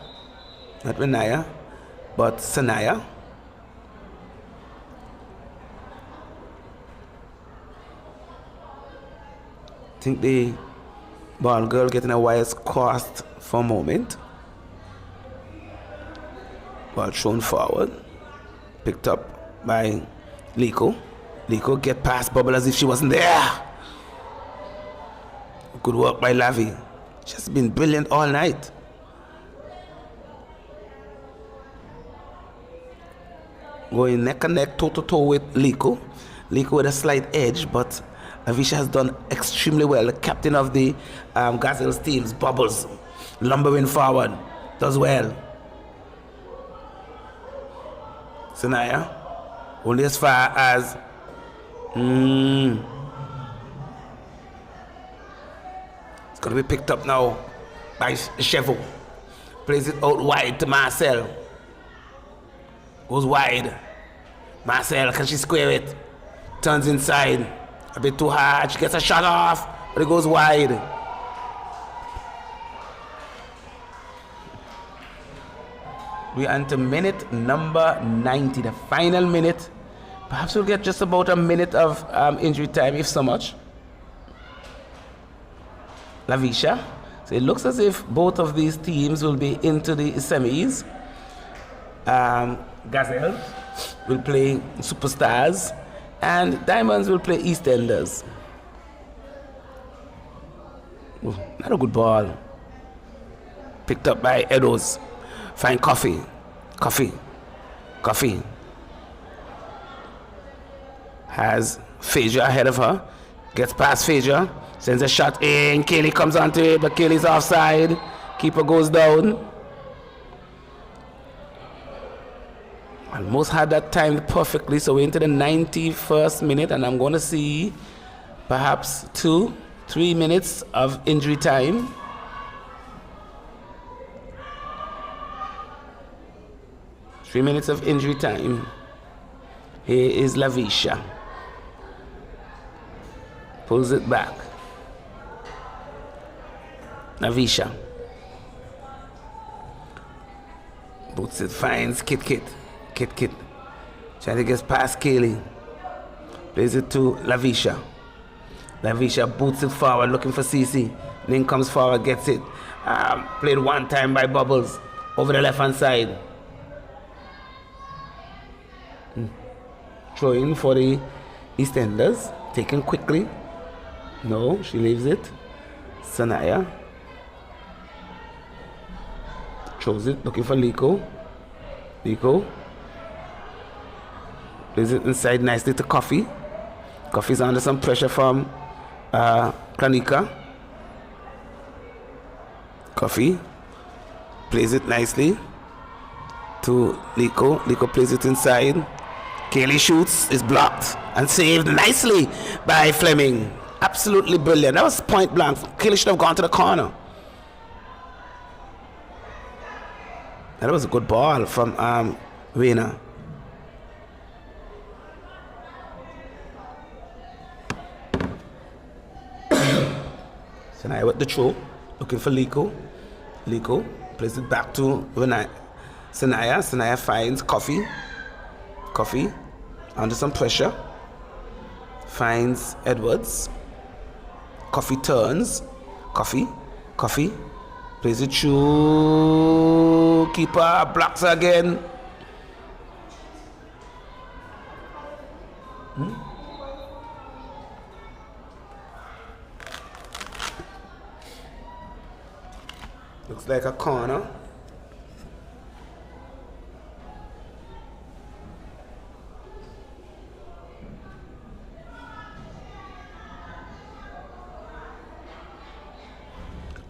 Not Renaya, but Sanaya. I think the ball girl getting a wires crossed for a moment. Ball thrown forward. Picked up by Liko. Liko get past Bubble as if she wasn't there. Good work by Lavi. She's been brilliant all night. Going neck and neck, toe to toe with Liko. Liko with a slight edge, but Avisha has done extremely well. The captain of the Gazelles teams, Bubbles, lumbering forward, does well. Sanaya, only as far as it's going to be picked up now by Cheval. Plays it out wide to Marcel. Goes wide. Marcel, can she square it? Turns inside. A bit too hard. She gets a shot off, but it goes wide. We enter minute number 90, the final minute. Perhaps we'll get just about a minute of injury time, if so much. Lavisha. So it looks as if both of these teams will be into the semis. Gazelles will play Superstars, and Diamonds will play EastEnders. Oh, not a good ball. Picked up by Edos. Fine Coffee. Coffee has Phaedra ahead of her, gets past Phaedra, sends a shot in, Kaylee comes onto it, but Kaylee's offside, keeper goes down. Almost had that timed perfectly, so we're into the 91st minute, and I'm going to see perhaps 2-3 minutes of injury time. Three minutes of injury time. Here is Lavisha. Pulls it back. Lavisha. Boots it, finds Kit. Trying to get past Kaylee. Plays it to Lavisha. Lavisha boots it forward, looking for CC. Then comes forward, gets it. Played one time by Bubbles over the left-hand side. Throwing for the EastEnders. Taken quickly. No, she leaves it. Sanaya. Throws it, looking for Liko. Plays it inside nicely to Coffee. Coffee's under some pressure from Kranika. Coffee plays it nicely to Liko. Liko plays it inside. Kaylee shoots, is blocked and saved nicely by Fleming. Absolutely brilliant. That was point blank. Kaylee should have gone to the corner. That was a good ball from Reina. Sanaya with the throw, looking for Liko. Liko plays it back to Sanaya. Sanaya finds Coffee. Under some pressure. Finds Edwards. Coffee turns. Coffee. Plays it through. Keeper blocks again. Looks like a corner.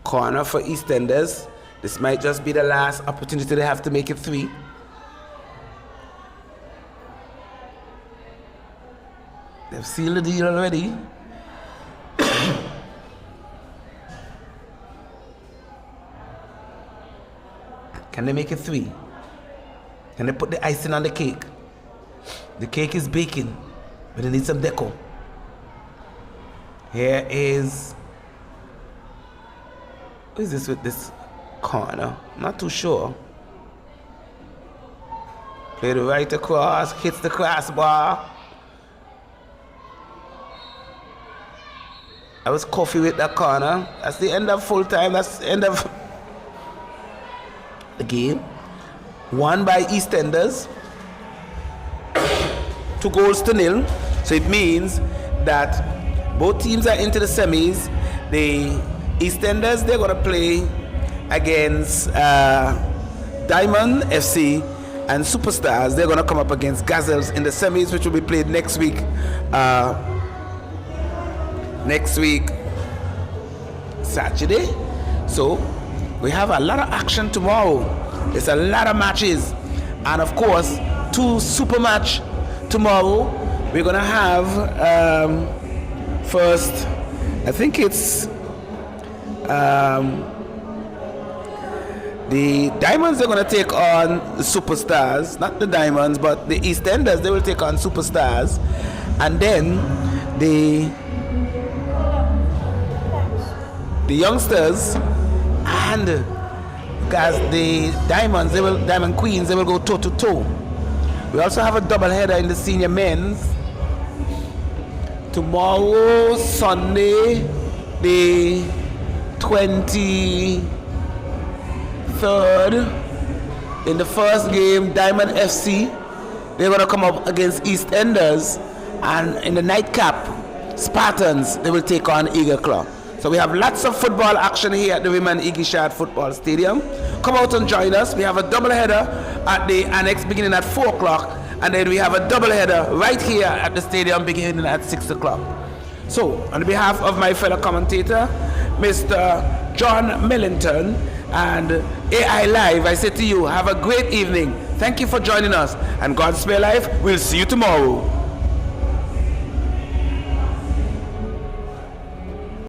Corner for EastEnders. This might just be the last opportunity they have to make it 3. They've sealed the deal already. Can they make it 3? Can they put the icing on the cake? The cake is baking, but it needs some deco. Here is... Who is this with this corner? Not too sure. Played it right across, hits the crossbar. I was Coffee with that corner. That's the end of full time. That's the end of the game. Won by EastEnders. 2-0. So it means that both teams are into the semis. The EastEnders, they're going to play against Diamond FC, and Superstars, they're going to come up against Gazelles in the semis, which will be played next week. Saturday. So we have a lot of action tomorrow. There's a lot of matches, and of course 2 super match tomorrow. We're going to have first, I think it's the Diamonds, they're going to take on the Superstars. Not the Diamonds, but the EastEnders, they will take on Superstars. And then the youngsters and the Diamonds, Diamond Queens, they will go toe to toe. We also have a double header in the senior men's. Tomorrow, Sunday, the 23rd, in the first game, Diamond FC, they're going to come up against EastEnders, and in the nightcap, Spartans, they will take on Eagle Claw. So we have lots of football action here at the Women Igishad Football Stadium. Come out and join us. We have a double header at the annex beginning at 4 o'clock, and then we have a double header right here at the stadium beginning at 6 o'clock. So, on behalf of my fellow commentator, Mr. John Millington and AI Live, I say to you, have a great evening. Thank you for joining us, and God spare life. We'll see you tomorrow.